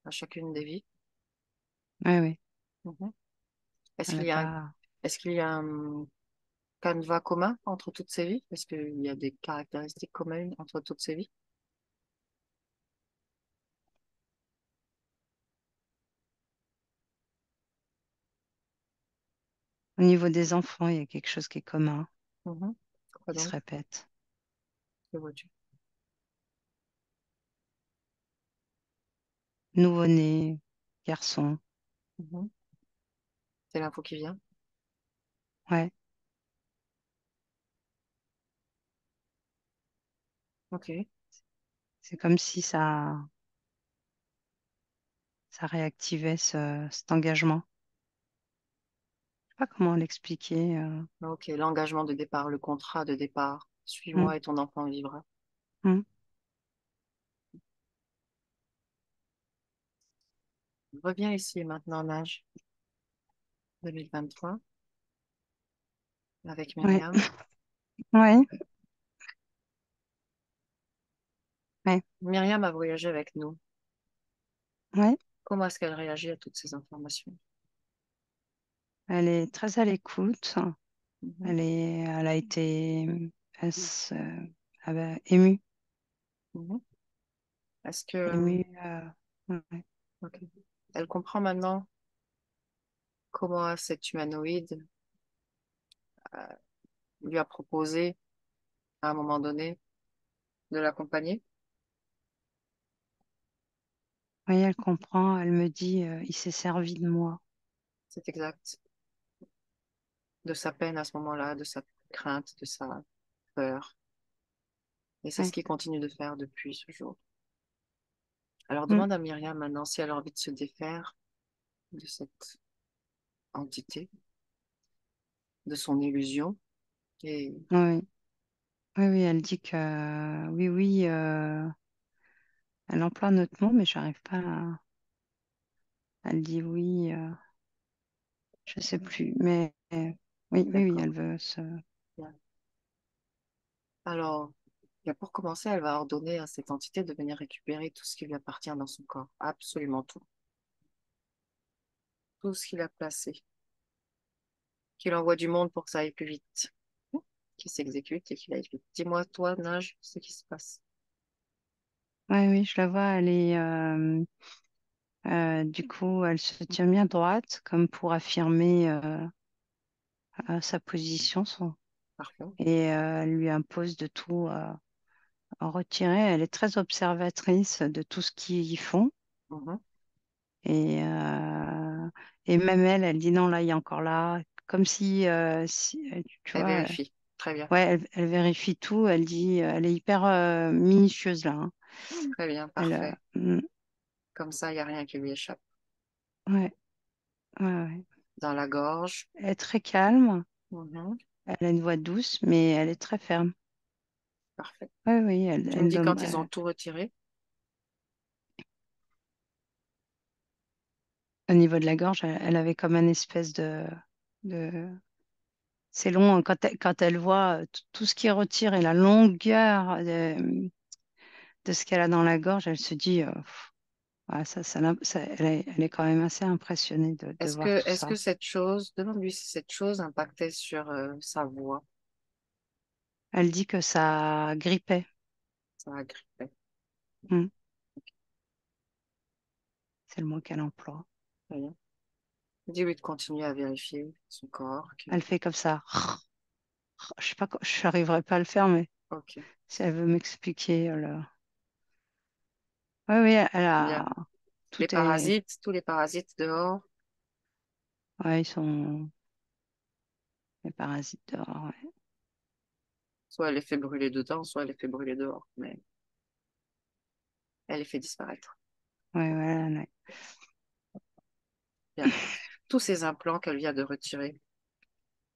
à chacune des vies? Oui, oui. Mhm. Est-ce Elle qu'il n'a y a pas. est-ce qu'il y a un canevas commun entre toutes ces vies? Est-ce qu'il y a des caractéristiques communes entre toutes ces vies? Au niveau des enfants, il y a quelque chose qui est commun, Mhm. Quoi qui se donc? répète. Que vois-tu? Nouveau-né, garçon. Mhm. C'est l'info qui vient. Ouais. Ok. C'est comme si ça réactivait cet engagement. Je sais pas comment l'expliquer. Ok. L'engagement de départ, le contrat de départ. Hmm, Suis-moi et ton enfant vivra. hmm. Reviens ici et maintenant, nage 2023 avec Ouais. Myriam. Ouais. Ouais. Myriam a voyagé avec nous. Ouais. Comment est-ce qu'elle réagit à toutes ces informations? Elle est très à l'écoute. Mhm. Elle a été émue. Mhm. Est-ce que, Émue. Ouais. ok. Elle comprend maintenant comment cet humanoïde euh, lui a proposé à un moment donné de l'accompagner? Oui, elle comprend. Elle me dit, il s'est servi de moi. C'est exact. De sa peine à ce moment-là, de sa crainte, de sa peur. Et c'est ce Ouais. qu'il continue de faire depuis ce jour. Alors Mm. demande à Myriam maintenant si elle a envie de se défaire de cette entité, de son illusion. Et Oui. Oui, oui, elle dit que oui, oui, elle emploie notre mot, mais j'arrive pas à... Elle dit oui, je sais plus, mais oui, oui, oui, d'accord. elle veut se... Bien. Alors, bien, pour commencer, elle va ordonner à cette entité de venir récupérer tout ce qui lui appartient dans son corps. Absolument tout. Tout ce qu'il a placé. Qu'il envoie du monde pour que ça aille plus vite. Qu'il s'exécute et qu'il aille vite. Dis-moi, toi, Nage, ce qui se passe. Oui, oui, je la vois, elle est... du coup, elle se tient bien droite, comme pour affirmer sa position, Parfait. et elle lui impose de tout en retirer. Elle est très observatrice de tout ce qu'ils font. Mhm. Et, et même elle, elle dit non, là, il y a encore là. Comme si, tu Elle vois, vérifie. Très bien. ouais, elle vérifie tout. Elle dit, elle est hyper minutieuse là. Hein. Très bien. Elle, Parfait. Comme ça, il n'y a rien qui lui échappe. Ouais, ouais, ouais. dans la gorge. Elle est très calme. Mhm. Elle a une voix douce, mais elle est très ferme. Parfait. Oui, oui, Tu me dis quand ils ont tout retiré? au niveau de la gorge, elle avait comme un espèce de... C'est long hein, quand elle voit tout ce qui retire et la longueur de ce qu'elle a dans la gorge, elle se dit, ouais, elle est quand même assez impressionnée de voir tout Est-ce que ça. cette chose, demande-lui si cette chose impactait sur sa voix, Elle dit que ça grippait. ça agrippait. Hmm, c'est le mot qu'elle emploie. Très bien. Dis-lui de continuer à vérifier son corps. Elle fait comme ça. Je sais pas, je n'arriverai pas à le faire, mais Ok, si elle veut m'expliquer, oui, oui, elle a bien. Les tout est. parasites, tous les parasites dehors, Ouais, ils sont les parasites dehors. Ouais, soit elle les fait brûler dedans, soit elle les fait brûler dehors, mais elle les fait disparaître. ouais, ouais, ouais. Bien. Tous ces implants qu'elle vient de retirer,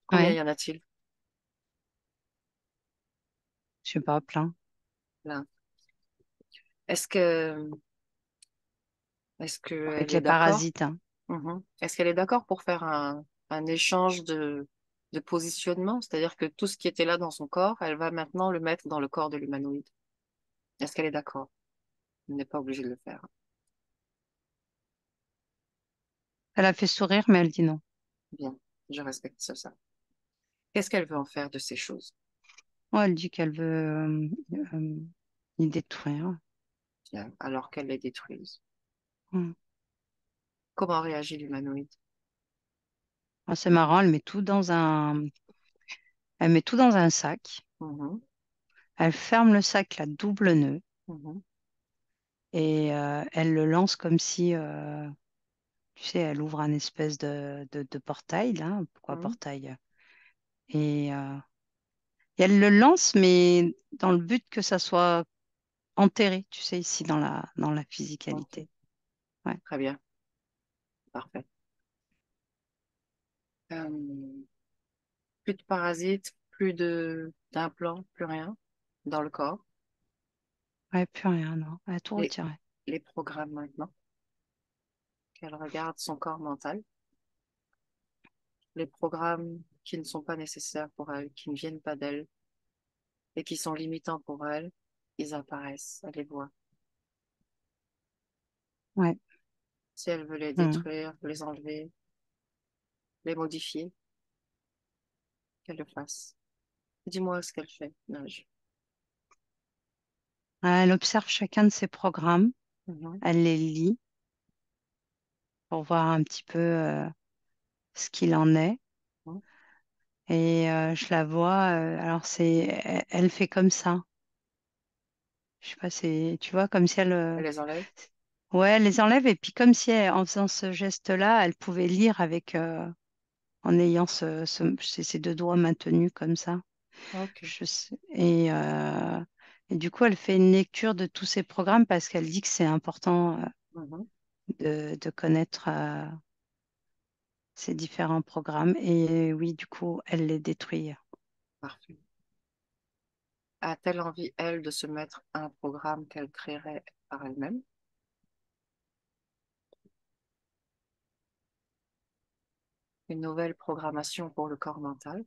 combien Ouais, y en a-t-il? je sais pas, plein. Là. Est-ce que, est-ce Avec qu'elle est les d'accord? parasites, hein. Mhm. Est-ce qu'elle est d'accord pour faire un échange de positionnement? C'est-à-dire que tout ce qui était là dans son corps, elle va maintenant le mettre dans le corps de l'humanoïde. Est-ce qu'elle est d'accord? Elle n'est pas obligée de le faire. Elle a fait sourire, mais elle dit non. Bien, je respecte ça. Qu'est-ce qu'elle veut en faire de ces choses? Ouais, elle dit qu'elle veut y détruire. Bien, alors qu'elle les détruise. Hmm. Comment réagit l'humanoïde? Ah, c'est marrant, elle met tout dans un sac. Mhm, Elle ferme le sac à double nœud mhm, et elle le lance comme si, tu sais, elle ouvre un espèce de portail, là. Pourquoi mhm. portail? Et, euh, et elle le lance, mais dans le but que ça soit enterré, tu sais, ici dans la Ok, physicalité. Ouais, très bien, parfait. Euh, plus de parasites, plus de d'implants, plus rien dans le corps. ouais, plus rien, non. Elle a tout Les, retiré. les programmes maintenant, qu'elle regarde son corps mental. Les programmes qui ne sont pas nécessaires pour elle, qui ne viennent pas d'elle et qui sont limitants pour elle, ils apparaissent, elle les voit. Ouais. Si elle veut les Hmm. détruire, les enlever, les modifier, qu'elle le fasse. Dis-moi ce qu'elle fait, Nage. Elle observe chacun de ses programmes, Mhm, elle les lit pour voir un petit peu ce qu'il en est. mhm. Et je la vois, alors elle fait comme ça. Je sais pas, tu vois, comme si Elle les enlève? ouais, elle les enlève et puis comme si en faisant ce geste-là, elle pouvait lire en ayant ses deux doigts maintenus comme ça. Ok. Je sais. Et du coup, elle fait une lecture de tous ces programmes parce qu'elle dit que c'est important Mhm, de connaître ces différents programmes. Et oui, du coup, elle les détruit. parfait. A-t-elle envie, elle, de se mettre un programme qu'elle créerait par elle-même? Une nouvelle programmation pour le corps mental,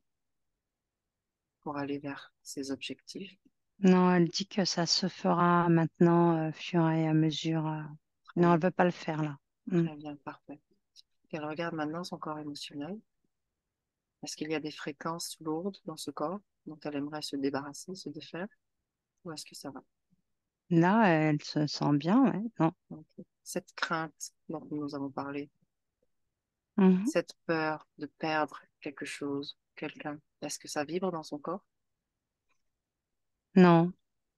pour aller vers ses objectifs? Non, elle dit que ça se fera maintenant, fur et à mesure. Très Non, elle bien, veut pas le faire là. Mm. très bien, parfait. Qu'elle regarde maintenant son corps émotionnel. Est-ce qu'il y a des fréquences lourdes dans ce corps dont elle aimerait se débarrasser, se défaire, ou est-ce que ça va? Là, elle se sent bien, ouais. Non. Ok. Cette crainte dont nous avons parlé, Mhm. cette peur de perdre quelque chose, quelqu'un, est-ce que ça vibre dans son corps? Non.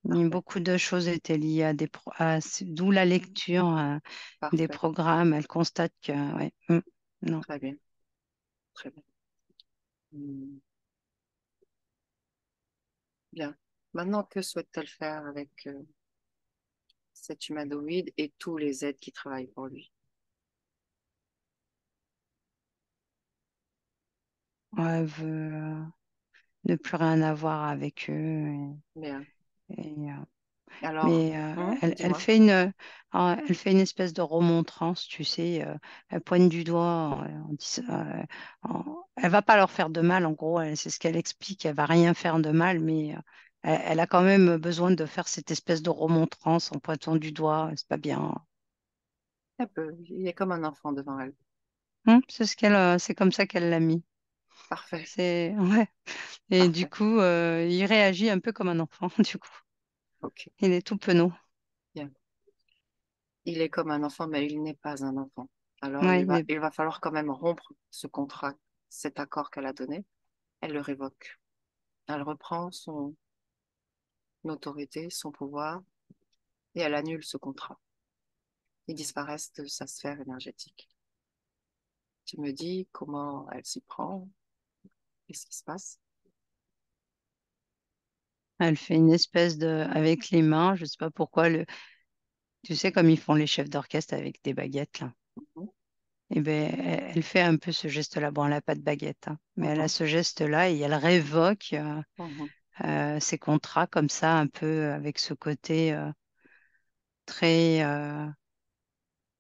Parfait, Beaucoup de choses étaient liées d'où la lecture des parfait, programmes. Elle constate que, ouais. Non. très bien, très bien. Hmm, bien. Maintenant, que souhaite-t-elle faire avec cet humanoïde et tous les aides qui travaillent pour lui? elle veut ne plus rien avoir avec eux. Bien. Et, Alors, mais elle dis-moi. fait elle fait une espèce de remontrance, tu sais. Elle pointe du doigt. Elle va pas leur faire de mal, en gros. C'est ce qu'elle explique. Elle va rien faire de mal, mais elle a quand même besoin de faire cette espèce de remontrance en pointant du doigt. C'est pas bien. Un peu. Il est comme un enfant devant elle. C'est comme ça qu'elle l'a mis. Parfait. C'est ouais. Et du Parfait. coup, il réagit un peu comme un enfant. Du coup, OK. il est tout penaud. Bien. Il est comme un enfant, mais il n'est pas un enfant. Alors, Ouais, mais il va falloir quand même rompre ce contrat, cet accord qu'elle a donné. Elle le révoque. Elle reprend son autorité, son pouvoir, et elle annule ce contrat. Ils disparaissent de sa sphère énergétique. Tu me dis comment elle s'y prend, qu'est-ce qui se passe? elle fait une espèce de avec les mains. Je sais pas pourquoi tu sais comme ils font les chefs d'orchestre avec des baguettes là. Mhm, Et ben elle fait un peu ce geste-là. Bon, elle n'a pas de baguette, hein, mais elle a mhm, ce geste-là et elle révoque mhm. ses contrats comme ça, un peu avec ce côté très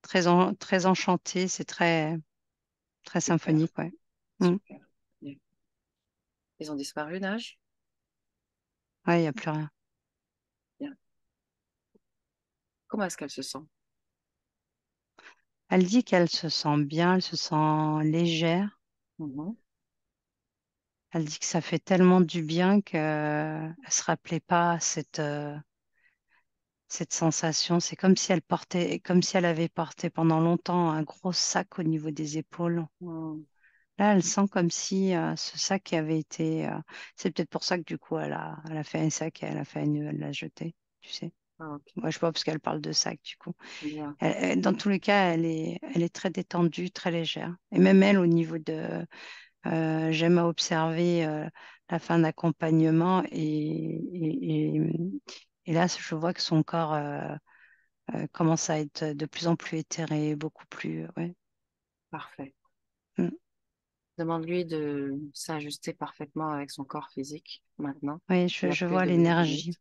très enchanté. C'est très Super, symphonique, ouais. Mm. super. Bien. Ils ont disparu, Nage? Ouais, il n'y a plus rien. Bien. Comment est-ce qu'elle se sent? Elle dit qu'elle se sent bien, elle se sent légère. Mhm, Elle dit que ça fait tellement du bien qu'elle se rappelait pas cette sensation. C'est comme si elle portait, comme si elle avait porté pendant longtemps un gros sac au niveau des épaules. mhm. Là, elle sent comme si ce sac avait été. C'est peut-être pour ça que du coup, elle a fait un sac et elle a fait un nœud, elle l'a jeté, tu sais. Ah, ok. Moi, je sais pas parce qu'elle parle de sac, du coup. Bien. Dans tous les cas, elle est très détendue, très légère. Et même elle, au niveau de, j'aime à observer la fin d'accompagnement et là, je vois que son corps commence à être de plus en plus éthéré, beaucoup plus. Ouais. Parfait. Mm. Demande-lui de s'ajuster parfaitement avec son corps physique maintenant. Oui, Il n'y a je plus vois de l'énergie. limite.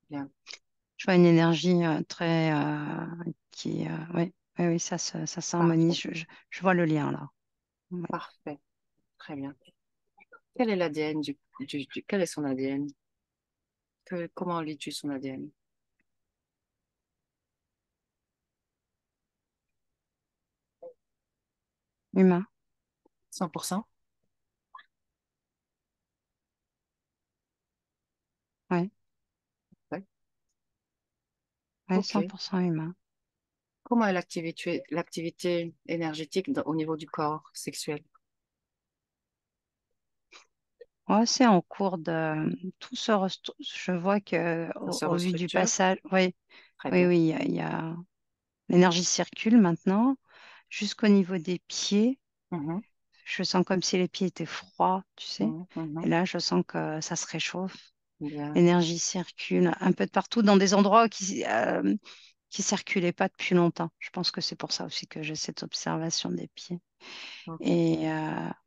Bien. Je vois une énergie très qui. Oui, oui, oui, ça s'harmonie. Parfait. Je vois le lien là. Ouais. Parfait. Très bien. Quel est l'ADN quel est son ADN? Comment lis-tu son ADN? Humain. 100%? Ouais, Ouais. ouais, OK. 100% humain. Comment est l'activité énergétique au niveau du corps sexuel? Ouais, c'est en cours de je vois que Ça se au vu du restructure? passage, oui, Très oui, bien. oui, l'énergie circule maintenant jusqu'au niveau des pieds. Mhm, Je sens comme si les pieds étaient froids, tu sais. mhm, Et mhm. là, je sens que ça se réchauffe. Bien. L'énergie circule un peu de partout dans des endroits qui circulaient pas depuis longtemps. Je pense que c'est pour ça aussi que j'ai cette observation des pieds. OK. Et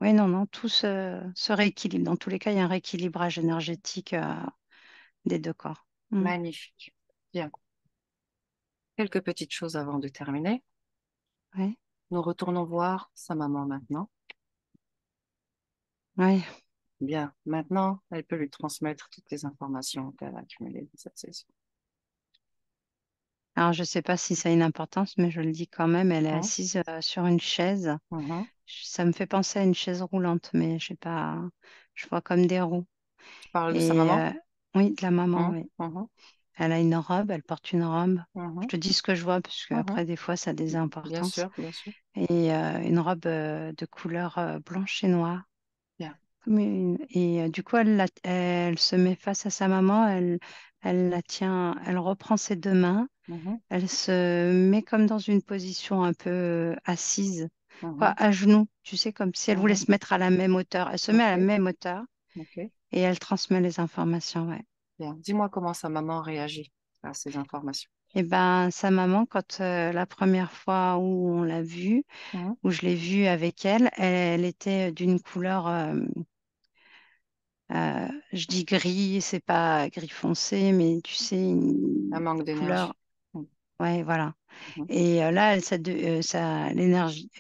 oui, non, non, tout se rééquilibre. Dans tous les cas, il y a un rééquilibrage énergétique des deux corps. Mm. Magnifique. Bien. Quelques petites choses avant de terminer. Ouais, Nous retournons voir sa maman maintenant. ouais. Bien. Maintenant, elle peut lui transmettre toutes les informations qu'elle a accumulées de cette session. Alors, je ne sais pas si ça a une importance, mais je le dis quand même. Elle est Hein? assise sur une chaise. Mhm. Ça me fait penser à une chaise roulante, mais je sais pas. Je vois comme des roues. Tu parles de sa Et maman? oui, de la maman, Mhm, oui. mhm, Elle a une robe, elle porte une robe. Je mhm, te dis ce que je vois, parce mhm. qu'après, des fois, ça a des Bien importances. sûr, bien sûr. Et une robe de couleur blanche et noire. Bien. Et du coup, elle se met face à sa maman, elle la tient, elle reprend ses deux mains, Mhm, elle se met comme dans une position un peu assise, quoi, mhm, à genoux, tu sais, comme si elle voulait mhm. se mettre à la même hauteur. Elle se met à la OK, même hauteur OK. et elle transmet les informations, ouais. Bien. Dis-moi comment sa maman réagit à ces informations. Et ben, sa maman, quand la première fois où on l'a vue, Mhm. où je l'ai vue avec elle, elle était d'une couleur, je dis gris, c'est pas gris foncé, mais tu sais, Un une manque couleur, d'énergie. Mhm. ouais, voilà. Mhm. Et là, l'énergie,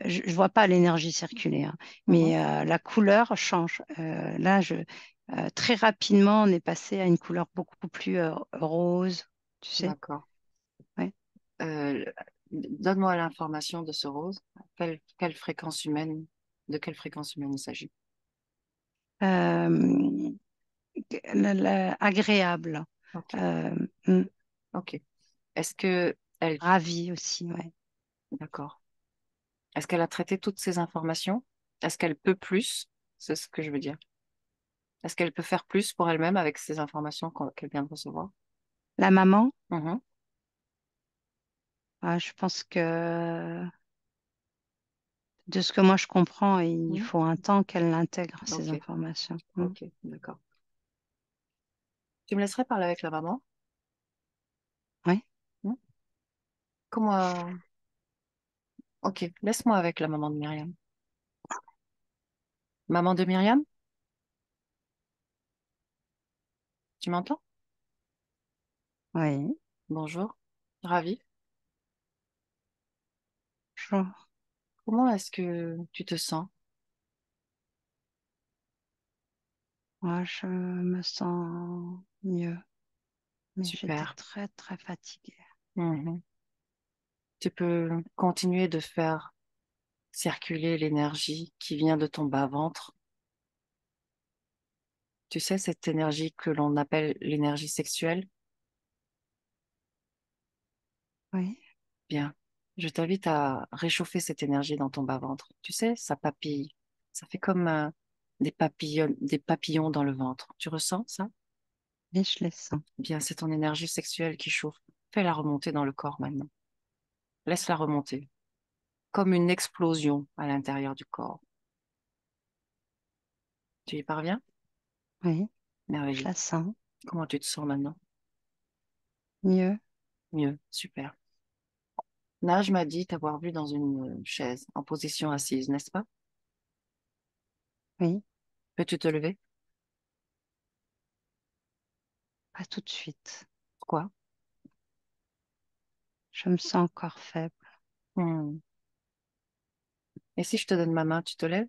je vois pas l'énergie circuler, hein, Mhm. mais la couleur change. Là, très rapidement, on est passé à une couleur beaucoup plus rose, tu sais. D'accord. Ouais. Euh, donne-moi l'information de ce rose. Quelle fréquence humaine, de quelle fréquence humaine il s'agit? Euh, Agréable. Ok, Euh, hmm, ok. Est-ce que elle, Ravie aussi, ouais. d'accord. Est-ce qu'elle a traité toutes ces informations? Est-ce qu'elle peut plus? C'est ce que je veux dire. Est-ce qu'elle peut faire plus pour elle-même avec ces informations qu'elle vient de recevoir? La maman, Mhm. je pense que de ce que moi je comprends, il Mhm. faut un temps qu'elle intègre ces Ok, informations. Hmm. ok, d'accord. Tu me laisserais parler avec la maman? Ouais, Hmm. Comment? Ok, laisse-moi avec la maman de Myriam. Maman de Myriam, tu m'entends? ouais. Bonjour, ravi. Je, Comment est-ce que tu te sens? Moi, je me sens mieux, mais j'étais Super. très, très fatiguée. Mhm. Tu peux continuer de faire circuler l'énergie qui vient de ton bas-ventre. Tu sais, cette énergie que l'on appelle l'énergie sexuelle? Oui, Bien. Je t'invite à réchauffer cette énergie dans ton bas-ventre. Tu sais, ça papille. Ça fait comme des papillons dans le ventre. Tu ressens ça? mais je les sens. Bien, c'est ton énergie sexuelle qui chauffe. Fais-la remonter dans le corps maintenant. Laisse-la remonter, comme une explosion à l'intérieur du corps. Tu y parviens? Oui, je Merveilleux. la sens Comment tu te sens maintenant? mieux. Mieux, super. Nage m'a dit t'avoir vu dans une chaise, en position assise, n'est-ce pas? Oui, Peux-tu te lever? pas tout de suite. Pourquoi? Je me sens encore faible. Hmm. Et si je te donne ma main, tu te lèves?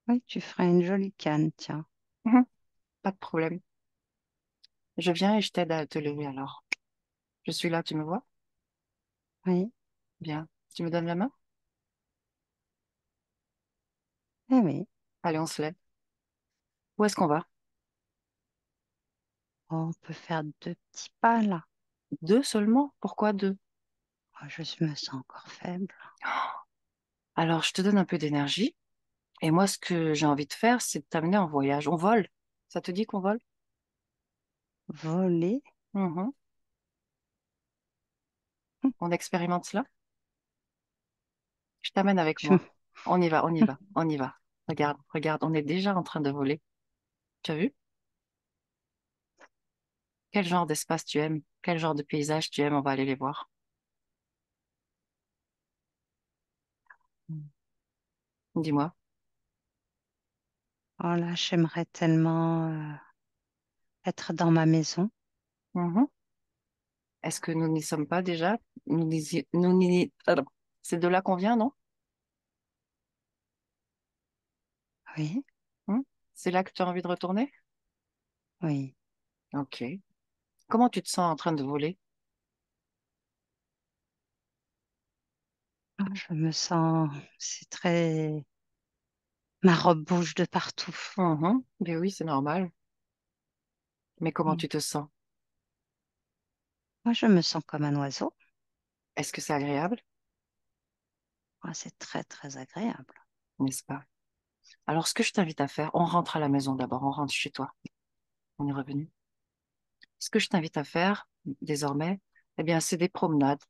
Oui, tu ferais une jolie canne, tiens. Mhm. Pas de problème. Je viens et je t'aide à te lever alors. Je suis là, tu me vois? Oui, Bien. Tu me donnes la main? eh oui. Allez, on se lève. Où est-ce qu'on va? On peut faire deux petits pas là. Deux seulement? Pourquoi deux? Oh, je me sens encore faible. Alors, je te donne un peu d'énergie. Et moi, ce que j'ai envie de faire, c'est de t'amener en voyage. On vole. Ça te dit qu'on vole? Voler. Mhm. On expérimente cela? Je t'amène avec Je... moi. On y va, on y va, on y va. Regarde, regarde, on est déjà en train de voler. Tu as vu? Quel genre d'espace tu aimes? Quel genre de paysage tu aimes? On va aller les voir. Dis-moi. Oh là, j'aimerais tellement être dans ma maison. Mhm. Est-ce que nous n'y sommes pas déjà? Pardon. C'est de là qu'on vient, non? Oui, Hmm. C'est là que tu as envie de retourner? oui. Ok. Comment tu te sens en train de voler? Oh, je me sens, c'est très, ma robe bouge de partout. Mhm. Ben oui, c'est normal. Mais comment Mm. tu te sens? Moi, je me sens comme un oiseau. Est-ce que c'est agréable? Ah, c'est très, très agréable. N'est-ce pas? Alors, ce que je t'invite à faire, on rentre à la maison d'abord, on rentre chez toi. On est revenu. Ce que je t'invite à faire désormais, eh bien, c'est des promenades.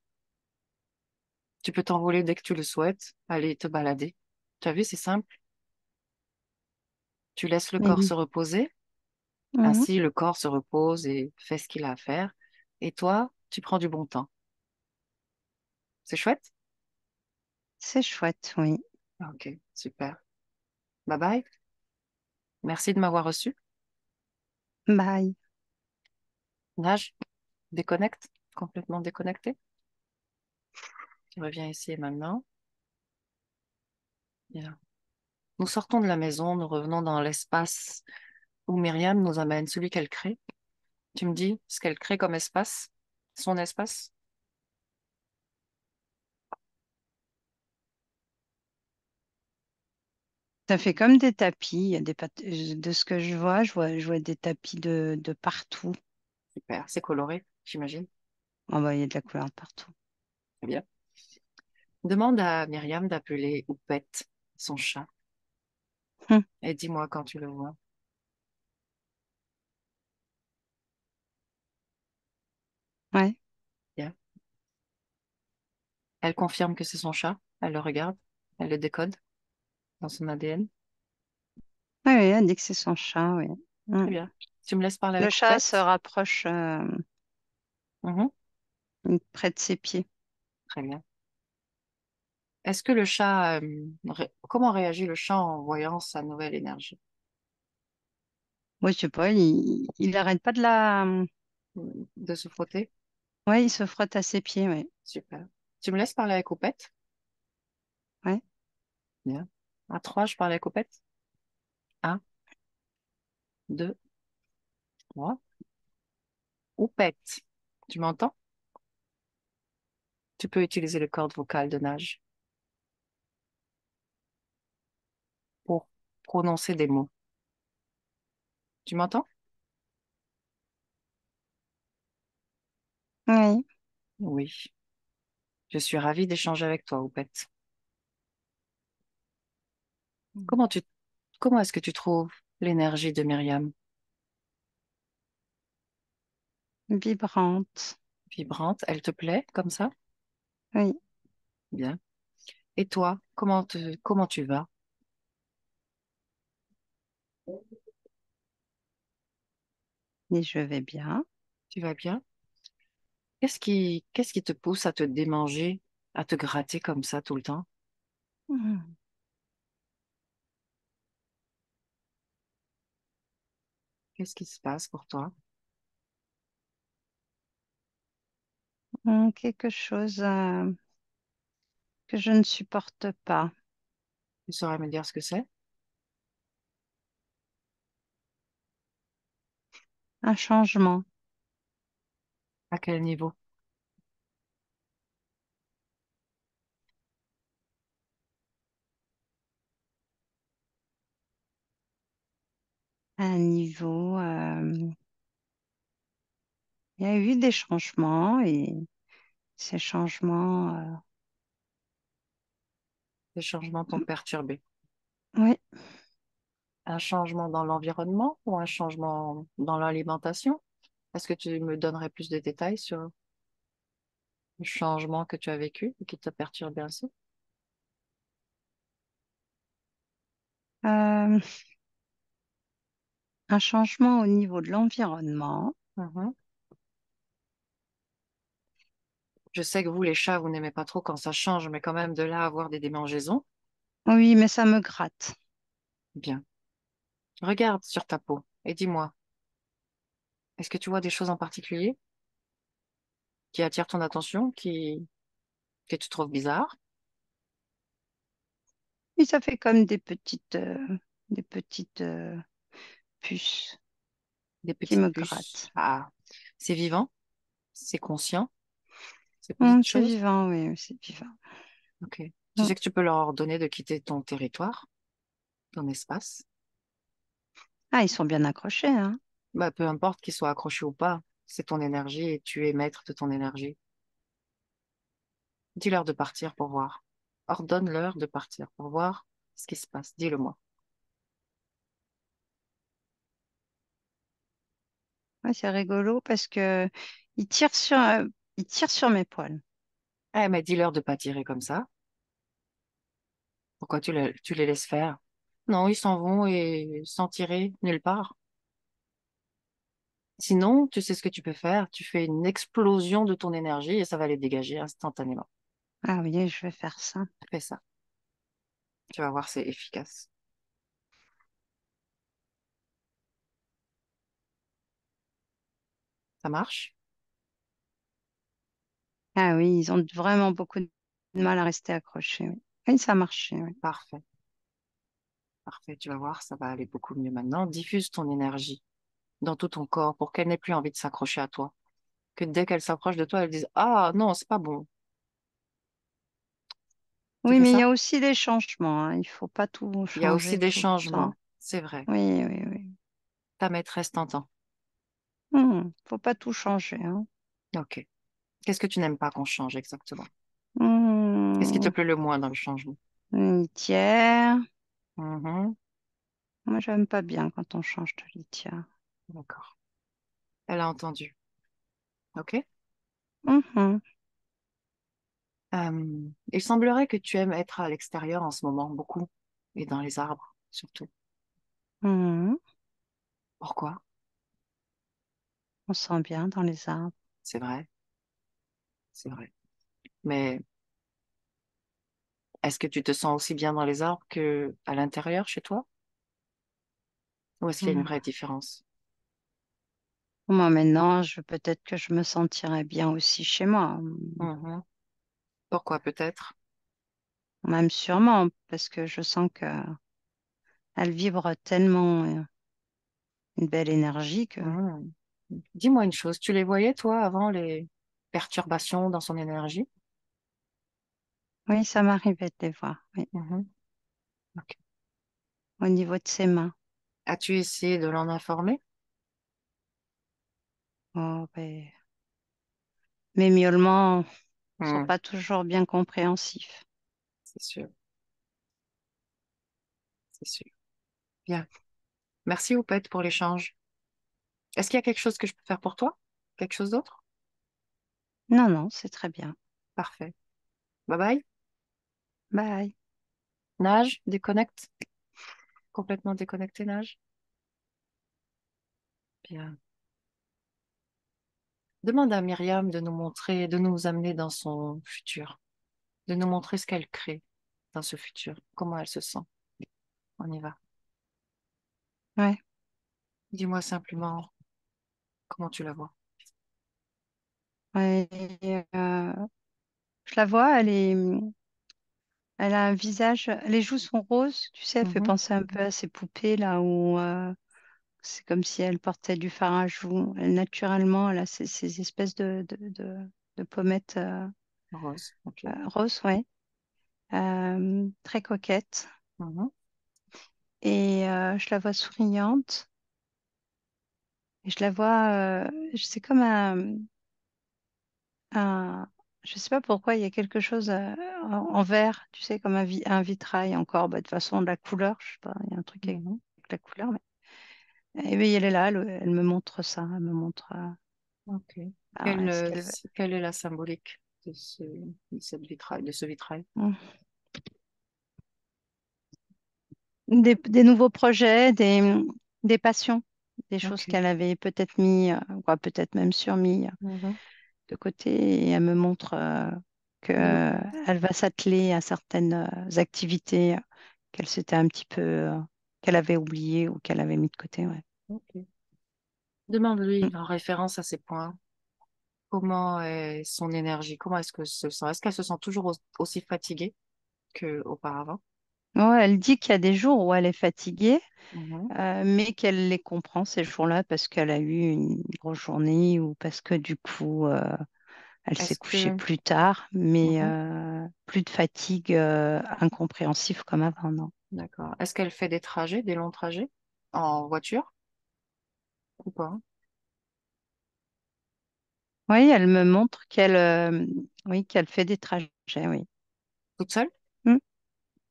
Tu peux t'envoler dès que tu le souhaites, aller te balader. Tu as vu, c'est simple. Tu laisses le Mais corps se reposer Mhm. Ainsi, le corps se repose et fait ce qu'il a à faire. Et toi, tu prends du bon temps. C'est chouette? C'est chouette, oui. Ah, ok, super. Bye bye. Merci de m'avoir reçu. Bye. Nage, déconnecte, complètement déconnecté. Tu reviens ici maintenant. Bien. Nous sortons de la maison, nous revenons dans l'espace où Myriam nous amène, celui qu'elle crée. Tu me dis ce qu'elle crée comme espace, son espace. Ça fait comme des tapis. Il y a de ce que je vois des tapis de partout. Super, c'est coloré, j'imagine. Oh, bah, il y a de la couleur de partout. Très bien. Demande à Myriam d'appeler Oupette, son chat, Hum, et dis-moi quand tu le vois. ouais. Bien. Elle confirme que c'est son chat, elle le regarde, elle le décode dans son ADN. Ouais, ouais, elle dit que c'est son chat, oui. Très Hum. bien. Tu me laisses parler Le avec chat se Oupette? rapproche Mhm. près de ses pieds. Très bien. Est-ce que le chat, comment réagit le chat en voyant sa nouvelle énergie? Moi, je sais pas, il arrête pas de De se frotter? Ouais, il se frotte à ses pieds, ouais. Super. Tu me laisses parler avec Oupette? Ouais. Bien. À trois, je parle avec Opette. Un, deux, trois. Opette. Tu m'entends? Tu peux utiliser le corde vocale de nage pour prononcer des mots. Tu m'entends? Oui. Oui. Je suis ravie d'échanger avec toi, Opette. Comment tu, comment est-ce que tu trouves l'énergie de Myriam? Vibrante. Vibrante? Elle te plaît comme ça? Oui. Bien. Et toi, comment tu vas? Et je vais bien. Tu vas bien? Qu'est-ce qui te pousse à te démanger, à te gratter comme ça tout le temps? Hum. Qu'est-ce qui se passe pour toi? Quelque chose que je ne supporte pas. Tu saurais me dire ce que c'est? Un changement. À quel niveau? Un niveau. Il y a eu des changements et ces changements. Les changements t'ont perturbé. Oui. Un changement dans l'environnement ou un changement dans l'alimentation? Est-ce que tu me donnerais plus de détails sur le changement que tu as vécu et qui t'a perturbé ainsi? Euh, un changement au niveau de l'environnement. Mhm. Je sais que vous, les chats, vous n'aimez pas trop quand ça change, mais quand même de là à avoir des démangeaisons, Oui, mais ça me gratte. bien. Regarde sur ta peau et dis-moi, est-ce que tu vois des choses en particulier qui attirent ton attention, que tu trouves bizarres? Oui, ça fait comme des petites puces Des qui petites me puces? grattent. Ah, c'est vivant, c'est conscient, ces petites C'est choses? vivant, oui, c'est vivant. Ok. Tu Mm. sais que tu peux leur ordonner de quitter ton territoire, ton espace. Ah, ils sont bien accrochés, hein. Bah, peu importe qu'ils soient accrochés ou pas, c'est ton énergie et tu es maître de ton énergie. Dis-leur de partir pour voir. Ordonne-leur de partir pour voir ce qui se passe. Dis-le-moi. Ouais, c'est rigolo parce que ils tirent sur mes poils. Eh, mais dis-leur de pas tirer comme ça. Pourquoi tu les laisses faire? Non, ils s'en vont et sans tirer nulle part. Sinon, tu sais ce que tu peux faire, tu fais une explosion de ton énergie et ça va les dégager instantanément. Ah oui, je vais faire ça. Fais ça, tu vas voir, c'est efficace. Ça marche? Ah oui, ils ont vraiment beaucoup de mal à rester accrochés. Oui, oui, ça a marché. Oui. Parfait, parfait, tu vas voir, ça va aller beaucoup mieux maintenant. Diffuse ton énergie dans tout ton corps pour qu'elle n'ait plus envie de s'accrocher à toi. Que dès qu'elle s'approche de toi, elle dise, ah non, c'est pas bon. Tu Oui, fais mais il y ça? a aussi des changements, hein. Il faut pas tout Il y a aussi changer des tout le temps. changements, c'est vrai. Oui, oui, oui. Ta maîtresse t'entend. Faut pas tout changer, hein. Ok. Qu'est-ce que tu n'aimes pas qu'on change exactement? Qu'est-ce qui te Hmm, plaît le moins dans le changement? litière. Mhm. Moi, j'aime pas bien quand on change de litière. D'accord. Elle a entendu. Ok. Mhm, Il semblerait que tu aimes être à l'extérieur en ce moment, beaucoup, et dans les arbres, surtout. mhm. Pourquoi? On sent bien dans les arbres. C'est vrai, c'est vrai. Mais est-ce que tu te sens aussi bien dans les arbres que à l'intérieur chez toi? Ou est-ce qu'il y a une Hmm. vraie différence? Moi, maintenant, peut-être que je me sentirais bien aussi chez moi. Mhm. Pourquoi peut-être? Même sûrement, parce que je sens que elle vibre tellement une belle énergie que Mhm. Dis-moi une chose, tu les voyais, toi, avant les perturbations dans son énergie? oui, ça m'arrivait de les voir, oui, Mhm. Ok. au niveau de ses mains. As-tu essayé de l'en informer? Oh, ben, mes miaulements sont Hmm, pas toujours bien compréhensifs. c'est sûr, c'est sûr. Bien. Merci, Oupette, pour l'échange. Est-ce qu'il y a quelque chose que je peux faire pour toi? Quelque chose d'autre? Non, non, c'est très bien. Parfait. Bye bye. Bye. Nage, déconnecte. Complètement déconnecté, nage. Bien. Demande à Myriam de nous montrer, de nous amener dans son futur, de nous montrer ce qu'elle crée dans ce futur, comment elle se sent. On y va. Ouais. Dis-moi simplement comment tu la vois. Ouais, je la vois, elle a un visage, les joues sont roses, tu sais, elle fait Mhm. penser un peu à ces poupées là où c'est comme si elle portait du fard à joues. Elle, naturellement, elle a ces espèces de pommettes Rose, ok. roses, ouais, très coquettes. Mhm. Et je la vois souriante. Et je la vois, c'est comme un, je sais pas pourquoi, il y a quelque chose en vert, tu sais, comme un vitrail encore. Bah, de toute façon, de la couleur, je sais pas, il y a un truc avec Mhm. la couleur. Et oui, elle est là, elle me montre ça, elle me montre Ok. ouais, ce qu'elle veut. Quelle est la symbolique de cette vitrail, de ce vitrail? Mm. Des nouveaux projets, des passions, des choses Ok. qu'elle avait peut-être mis, ou peut-être même surmis Mhm. de côté. Et elle me montre Dis- qu'elle va s'atteler à certaines activités qu'elle s'était un petit peu, qu'elle avait oubliées ou qu'elle avait mis de côté. Ouais. ok. Mm. Demande-lui en référence à ces points. Comment est son énergie? Comment est-ce que se sent? Est-ce qu'elle se sent toujours aussi fatiguée qu'auparavant? Ouais, elle dit qu'il y a des jours où elle est fatiguée, Mhm. mais qu'elle les comprend ces jours-là parce qu'elle a eu une grosse journée ou parce que du coup, elle s'est Est-ce couchée que, plus tard, mais Mhm. plus de fatigue incompréhensive comme avant, non. D'accord. Est-ce qu'elle fait des trajets, des longs trajets en voiture ou pas? Oui, elle me montre oui, qu'elle fait des trajets, oui. Toute seule? Mm.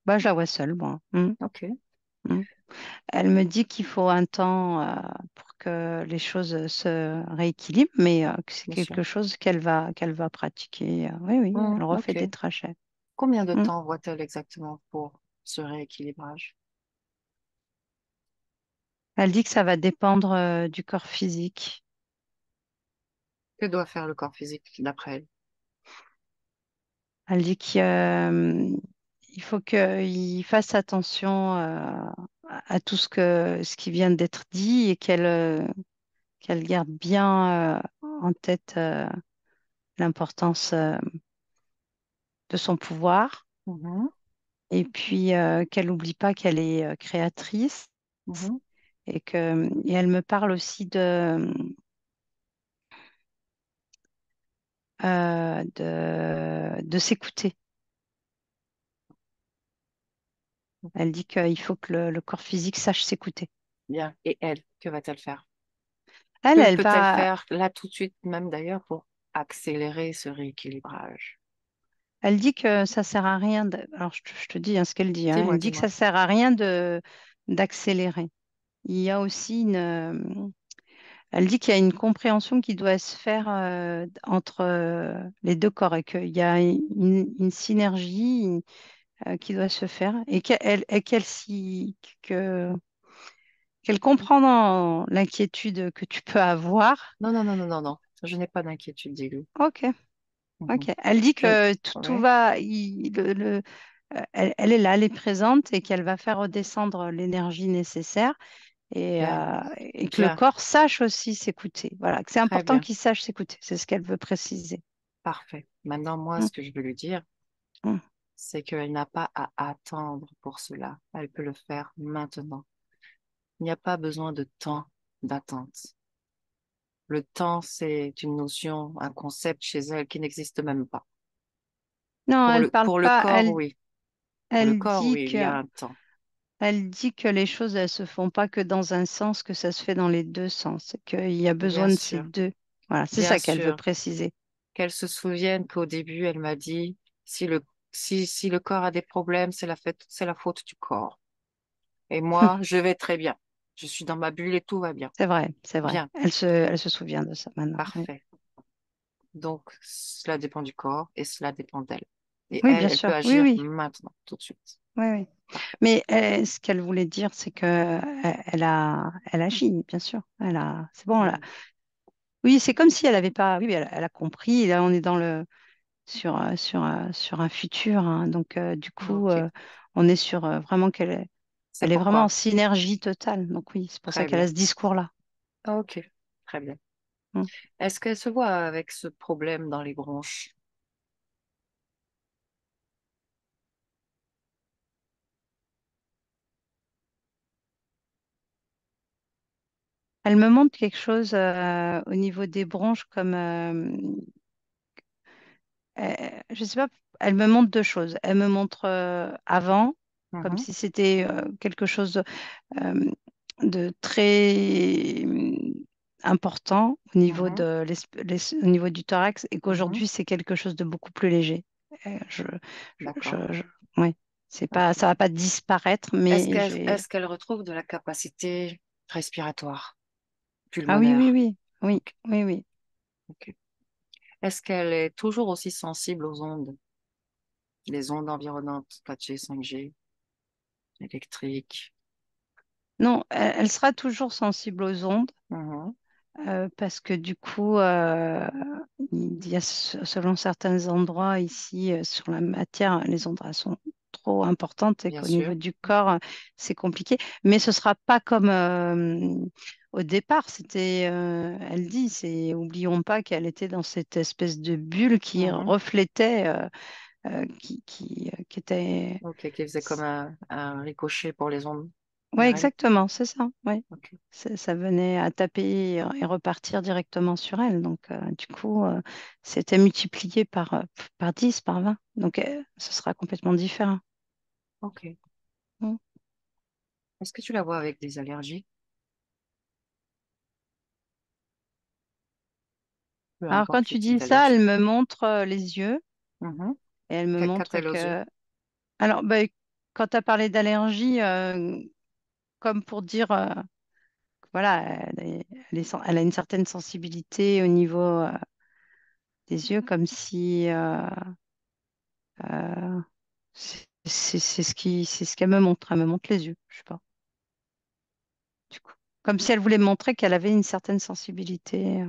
Bah, je la vois seule, moi. Mm, Ok. mm. Elle me dit qu'il faut un temps pour que les choses se rééquilibrent, mais que c'est Bien sûr. quelque chose qu'elle va pratiquer. Oui, oui, elle refait des Ok. trajets. Combien de Mm. temps voit-elle exactement pour ce rééquilibrage? Elle dit que ça va dépendre du corps physique. Que doit faire le corps physique d'après elle? Elle dit qu'il faut qu'il fasse attention à tout ce qui vient d'être dit et qu'elle garde bien en tête l'importance de son pouvoir Mhm, et puis qu'elle n'oublie pas qu'elle est créatrice mhm. et elle me parle aussi de s'écouter. Elle dit qu'il faut que le corps physique sache s'écouter. Bien. Et elle, que va-t-elle faire? Elle, Que elle peut-elle va, faire là tout de suite, même d'ailleurs, pour accélérer ce rééquilibrage? elle dit que ça sert à rien alors je te dis hein, ce qu'elle dit, hein. Dis-moi, Elle dit que dis-moi. ça sert à rien d'accélérer. Il y a aussi elle dit qu'il y a une compréhension qui doit se faire entre les deux corps et qu'il y a une synergie qui doit se faire et que- qu'elle comprend dans l'inquiétude que tu peux avoir. Non, non, non, non, non, non. Je n'ai pas d'inquiétude, dis-le. Ok, Mhm. ok. Elle dit Je... que tout Ouais, va, elle est là, elle est présente et qu'elle va faire redescendre l'énergie nécessaire bien, et que le bien, corps sache aussi s'écouter. Voilà, que c'est très important bien, qu'il sache s'écouter. C'est ce qu'elle veut préciser. parfait. Maintenant, moi, Mm, ce que je veux lui dire, mm. c'est qu'elle n'a pas à attendre pour cela. Elle peut le faire maintenant. Il n'y a pas besoin de temps d'attente. Le temps, c'est une notion, un concept chez elle qui n'existe même pas. Non, elle parle Pour le pas. corps, oui. Pour le Elle corps, dit oui, il y que, a un temps. elle dit que les choses, elles se font pas que dans un sens, que ça se fait dans les deux sens, et qu'il y a besoin de ces deux. Voilà, c'est Bien ça qu'elle veut sûr, préciser. qu'elle se souvienne qu'au début, elle m'a dit, si le corps a des problèmes, c'est la faute du corps. Et moi, je vais très bien. Je suis dans ma bulle et tout va bien. C'est vrai, c'est vrai. Bien, Elle se souvient de ça maintenant. Oui, parfait. Donc, cela dépend du corps et cela dépend d'elle. Et oui, elle, bien elle peut sûr. Oui, agir oui, maintenant, tout de suite. oui, oui. Parfait. Mais ce qu'elle voulait dire, c'est que elle agit, bien sûr. C'est bon. Bien. Oui, c'est comme si elle avait pas. Oui, elle a compris. Et là, on est sur un futur, hein. Donc, du coup, Ok. on est sur vraiment C'est elle est vraiment en pourquoi. synergie totale. Donc, oui, c'est pour ça Très qu'elle a bien. ce discours-là. Ok. Très bien. Mm. Est-ce qu'elle se voit avec ce problème dans les bronches? Elle me montre quelque chose au niveau des bronches, comme je sais pas, elle me montre deux choses. Elle me montre avant, comme Mhm, si c'était quelque chose euh, de très important au niveau mhm, au niveau du thorax et mhm. qu'aujourd'hui c'est quelque chose de beaucoup plus léger. Euh, je, D'accord. oui, c'est pas, Ok. ça va pas disparaître, mais Est-ce qu'elle retrouve de la capacité respiratoire, ah oui, oui, pulmonaire? oui, oui, Ok, oui, oui. ok. Est-ce qu'elle est toujours aussi sensible aux ondes, les ondes environnantes, 4G, 5G, électriques? Non, elle sera toujours sensible aux ondes. Mhm, Parce que du coup, il y a selon certains endroits ici sur la matière, les endroits sont trop importantes et bien qu'au niveau sûr. du corps, c'est compliqué. Mais ce sera pas comme au départ. Elle dit, oublions pas qu'elle était dans cette espèce de bulle qui Mhm. reflétait, qui était. Ok, qui faisait comme un ricochet pour les ondes Ouais, vers elle. exactement, c'est ça. Ouais. Ok, Ça venait à taper et repartir directement sur elle. Donc, du coup, c'était multiplié par 10 par 20. Donc, ce sera complètement différent. ok. Mm. Est-ce que tu la vois avec des allergies? Peu Alors, quand importe le tu type dis ça, elle d'allergie. me montre les yeux Mhm. et elle me montre Qu'a-t-elle aux yeux? que. Alors, bah, quand tu as parlé d'allergie, comme pour dire, que voilà, elle a une certaine sensibilité au niveau des yeux, comme si. Euh, c'est ce qu'elle me montre. Elle me montre les yeux. Je sais pas. Du coup. Comme si elle voulait montrer qu'elle avait une certaine sensibilité.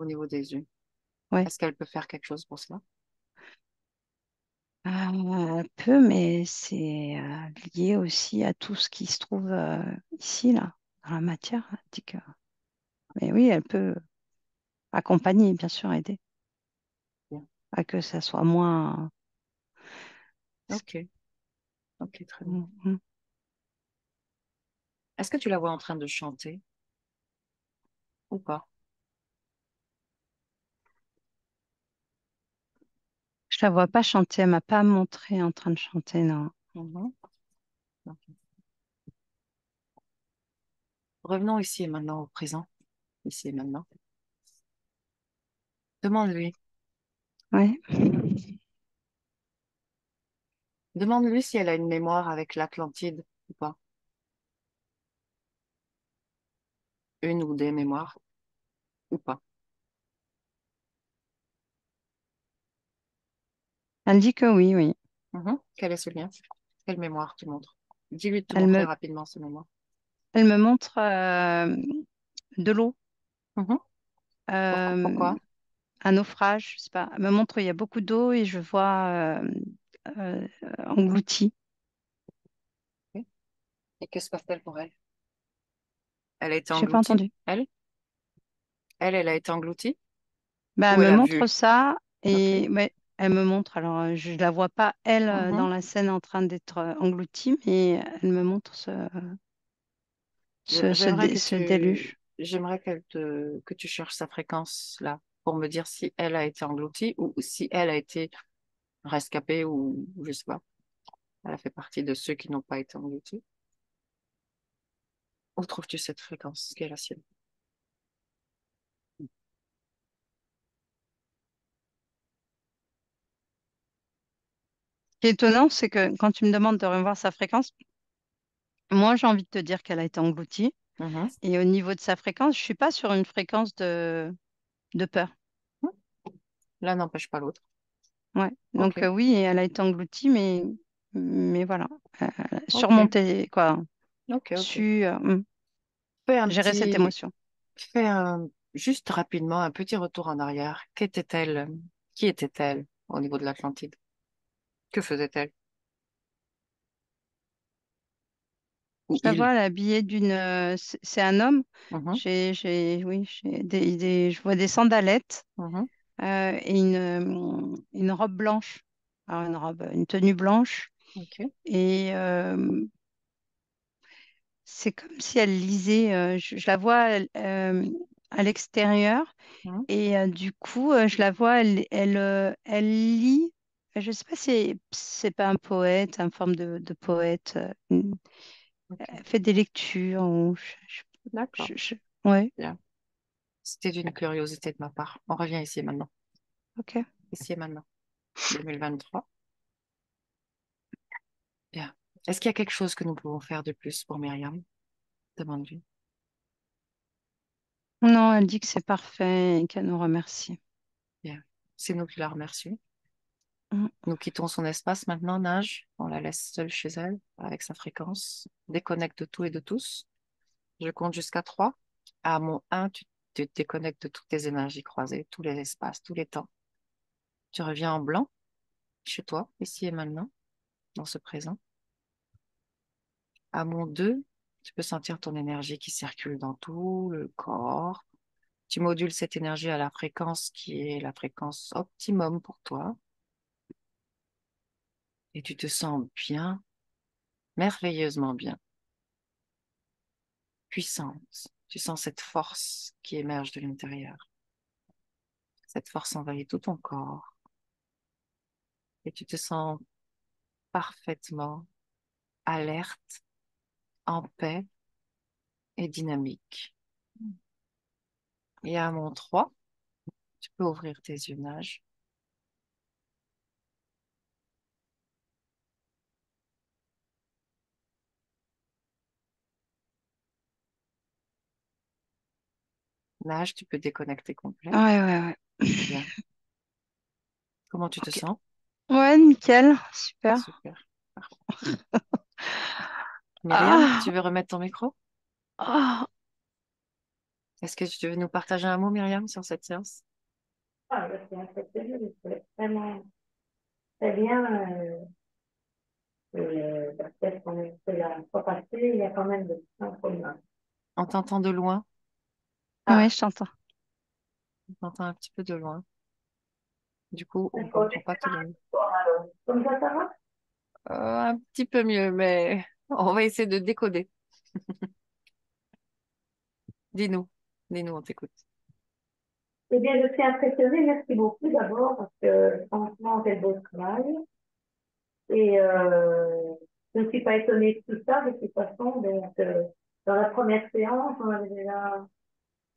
au niveau des yeux. Ouais. Est-ce qu'elle peut faire quelque chose pour cela? Un peu, mais c'est lié aussi à tout ce qui se trouve ici, là, dans la matière. Elle dit que... Mais oui, elle peut accompagner, bien sûr, aider, Bien. à que ça soit moins... Ok, ok, très bien. Mhm. Est-ce que tu la vois en train de chanter ou pas? Je la vois pas chanter, elle m'a pas montré en train de chanter, non. Mhm. Ok. Revenons ici et maintenant au présent, ici et maintenant. Demande-lui. Ouais. Demande-lui si elle a une mémoire avec l'Atlantide ou pas. Une ou des mémoires ou pas. Elle dit que oui, oui. Mhm. Quel est ce lien? Quelle mémoire tu montres? Dis-lui de te Elle montrer me, rapidement ce mémoire. elle me montre de l'eau, Mhm. euh, Pourquoi? un naufrage, je sais pas. Elle me montre il y a beaucoup d'eau et je vois euh, englouti. Ok. Et que se passe-t-il pour elle? Elle a été J'ai pas engloutie? entendu. Elle a été engloutie? Bah, elle Ou elle me a montre vu? ça Ok. et ouais, elle me montre. Alors, je la vois pas, elle, Mhm. dans la scène en train d'être engloutie, mais elle me montre J'aimerais ce déluge. j'aimerais que tu cherches sa fréquence là pour me dire si elle a été engloutie ou si elle a été rescapée ou je sais pas. Elle a fait partie de ceux qui n'ont pas été engloutis. Où trouves-tu cette fréquence qui est la sienne? Ce qui est étonnant, c'est que quand tu me demandes de revoir sa fréquence, moi, j'ai envie de te dire qu'elle a été engloutie. Mhm. Et au niveau de sa fréquence, je suis pas sur une fréquence de peur. L'un n'empêche pas l'autre. Ouais. Donc, Ok, oui, elle a été engloutie, mais voilà. ok, Surmonter, quoi. ok, ok. Su Fais un gérer cette petit, émotion. juste rapidement un petit retour en arrière. Qu'était-elle? Qui était-elle au niveau de l'Atlantide? Que faisait-elle? Ou Je la il? vois, elle est habillée c'est un homme. Mhm, Oui, je vois des sandalettes mhm, et une robe blanche. Alors, une tenue blanche. ok. Et c'est comme si elle lisait. Je la vois à l'extérieur. Mhm, Et du coup, je la vois, elle lit. Je ne sais pas si c'est pas un poète, une forme de poète. ok. Elle fait des lectures. D'accord. Ouais, Bien. C'était une curiosité de ma part. On revient ici et maintenant. ok. Ici et maintenant. 2023. Bien. Est-ce qu'il y a quelque chose que nous pouvons faire de plus pour Myriam? Demande-lui. Non, elle dit que c'est parfait et qu'elle nous remercie. Bien. C'est nous qui la remercions. Mm. Nous quittons son espace maintenant, Nage. On la laisse seule chez elle, avec sa fréquence. Déconnecte de tout et de tous. Je compte jusqu'à 3. À mon 1, tu te déconnectes de toutes tes énergies croisées, tous les espaces, tous les temps. Tu reviens en blanc, chez toi, ici et maintenant, dans ce présent. À mon 2, tu peux sentir ton énergie qui circule dans tout le corps. Tu modules cette énergie à la fréquence qui est la fréquence optimum pour toi. Et tu te sens bien, merveilleusement bien, puissante. Tu sens cette force qui émerge de l'intérieur. Cette force envahit tout ton corps. Et tu te sens parfaitement alerte, en paix et dynamique. Et à mon 3, tu peux ouvrir tes yeux, Nage. Nage, tu peux déconnecter complet. Ouais, ouais, ouais. Bien. Comment tu te Ok. sens? Ouais, nickel. Super. Super. Parfait. Myriam, tu Ah, veux remettre ton micro? ah, Est-ce que tu veux nous partager un mot, Myriam, sur cette séance? Ah, c'est impressionnant, c'est vraiment très bien. Peut-être qu'on c'est la fois passée, il y a quand même de points communs. On t'entend de loin. Oui, Ah, je t'entends. on t'entend un petit peu de loin. Du coup, on D'accord, comprend pas tout le monde. alors. Comme ça va? Un petit peu mieux, mais on va essayer de décoder. Dis-nous, dis-nous, on t'écoute. Eh bien, je suis impressionnée. Merci beaucoup d'abord parce que franchement, c'est beau travail. Et je ne suis pas étonnée de tout ça de toute façon. Donc, dans la première séance, on avait déjà,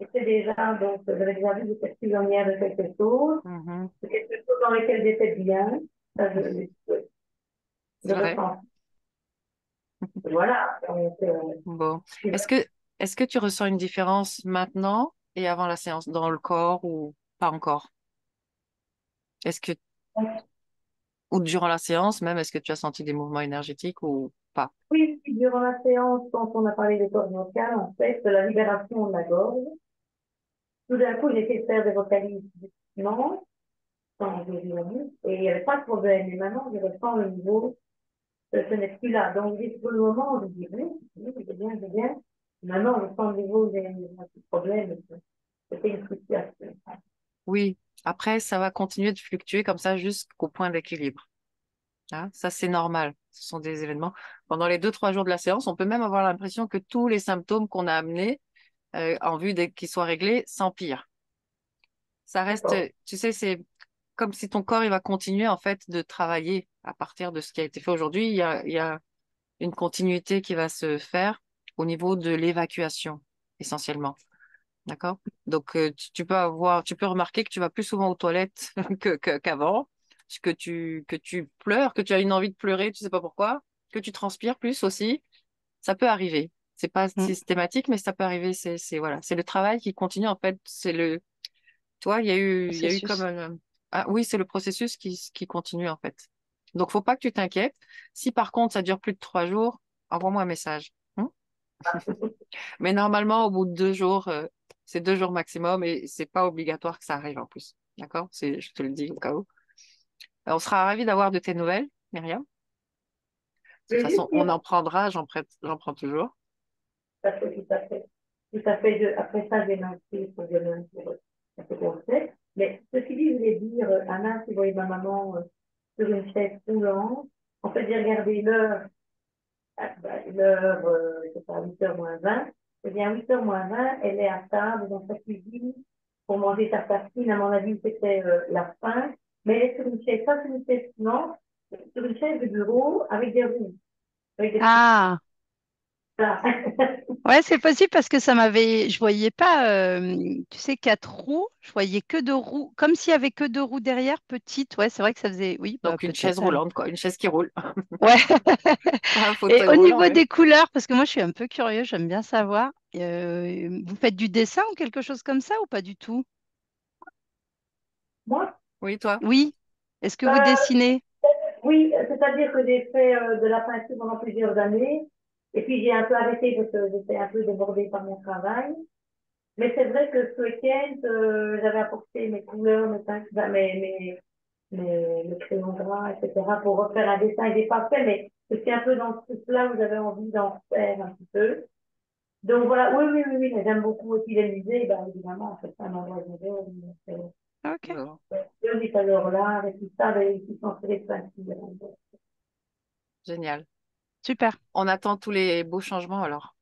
c'était déjà, donc, j'avais déjà vu que j'étais prisonnière de quelque chose, Mhm. de quelque chose dans lequel j'étais bien. Ça, C'est je vrai. ressens. Voilà. Donc, Bon. Est-ce que, est-ce que tu ressens une différence maintenant et avant la séance dans le corps ou pas encore? Est-ce que, ou durant la séance même, est-ce que tu as senti des mouvements énergétiques ou pas? oui, durant la séance, quand on a parlé de cordes vocales, en fait, de la libération de la gorge, tout d'un coup, j'ai essayé de faire des vocalises doucement, sans violence, et il n'y avait pas de problème. Et maintenant, je ressens le niveau, ce n'est plus là. Donc, pour le moment, je dis oui, c'est bien, c'est bien. Maintenant, je sens le niveau, j'ai un petit problème. C'était une fluctuation. Oui. Après, ça va continuer de fluctuer comme ça jusqu'au point d'équilibre. Hein, ça, c'est normal. Ce sont des événements. Pendant les 2, 3 jours de la séance, on peut même avoir l'impression que tous les symptômes qu'on a amenés en vue qu'ils soient réglés s'empirent. Ça reste, D'accord. tu sais, c'est comme si ton corps, il va continuer en fait de travailler à partir de ce qui a été fait aujourd'hui. Il y a une continuité qui va se faire au niveau de l'évacuation, essentiellement. D'accord? Donc, tu peux remarquer que tu vas plus souvent aux toilettes qu'avant, que tu pleures, que tu as une envie de pleurer, tu sais pas pourquoi, que tu transpires plus aussi. Ça peut arriver. C'est pas Mm, systématique, mais ça peut arriver. Voilà. C'est le travail qui continue, en fait. Toi, il y a eu comme processus. ah oui, c'est le processus qui continue, en fait. Donc, faut pas que tu t'inquiètes. Si par contre, ça dure plus de 3 jours, envoie-moi un message. Hein. Mais normalement, au bout de 2 jours, c'est 2 jours maximum et c'est pas obligatoire que ça arrive en plus. D'accord? Je te le dis au cas où. On sera ravis d'avoir de tes nouvelles, Myriam. De toute Le façon, juste on dire, en prendra, j'en prends toujours. tout à fait, tout à fait. Tout à fait. Après ça, j'ai m'inscrit pour demain pour ce qu'on fait. Mais ceci dit, je voulais dire, Anna, si vous voyez ma maman sur une chaise roulante, en fait, j'ai regardé l'heure, l'heure, c'est pas 8h moins 20. Eh bien, 8h moins 20, elle est à table dans sa cuisine pour manger sa tartine. À mon avis, c'était la fin. Mais elle est sur une chaise, pas sur une chaise, non, sur une chaise de bureau avec des roues, avec des petites. Ah, ouais, c'est possible parce que je voyais pas, tu sais, quatre roues, je voyais que deux roues, comme s'il y avait que deux roues derrière, petites. Ouais, c'est vrai que ça faisait, oui, bah Donc, une chaise peut-être. roulante, quoi, une chaise qui roule. Ouais. Pas un Et fauteuil au roulant, niveau ouais. des couleurs, parce que moi je suis un peu curieux, j'aime bien savoir, vous faites du dessin ou quelque chose comme ça ou pas du tout? Moi, Oui, toi. Oui. Est-ce que vous euh, dessinez? oui, c'est-à-dire que j'ai fait de la peinture pendant plusieurs années, et puis j'ai un peu arrêté parce que j'étais un peu débordée par mon travail. Mais c'est vrai que ce week-end, j'avais apporté mes couleurs, mes peintres, enfin, mes crayons gras, etc., pour refaire un dessin. Il n'est pas fait, mais je suis un peu dans ce truc-là où j'avais envie d'en faire un petit peu. Donc voilà, oui, oui, oui, oui, mais j'aime beaucoup aussi les musées, ben, évidemment, en fait, c'est un endroit que j'adore. Ok, Bon, On dit alors l'art et tout ça, ben, ils sont très faciles. génial. super. On attend tous les beaux changements alors.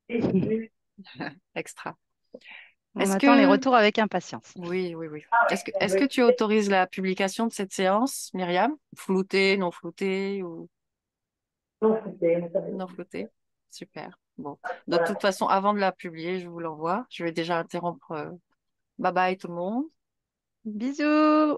Et, oui, Extra. On Est-ce attend les que... retours avec impatience. Oui, oui, oui. ah Est-ce que, oui, est-ce que tu autorises la publication de cette séance, Myriam? Floutée, non floutée ou non, c'était, ça non floutée? Super. Bon. De toute voilà. façon, avant de la publier, je vous l'envoie. Je vais déjà interrompre. Bye bye tout le monde. Bisous.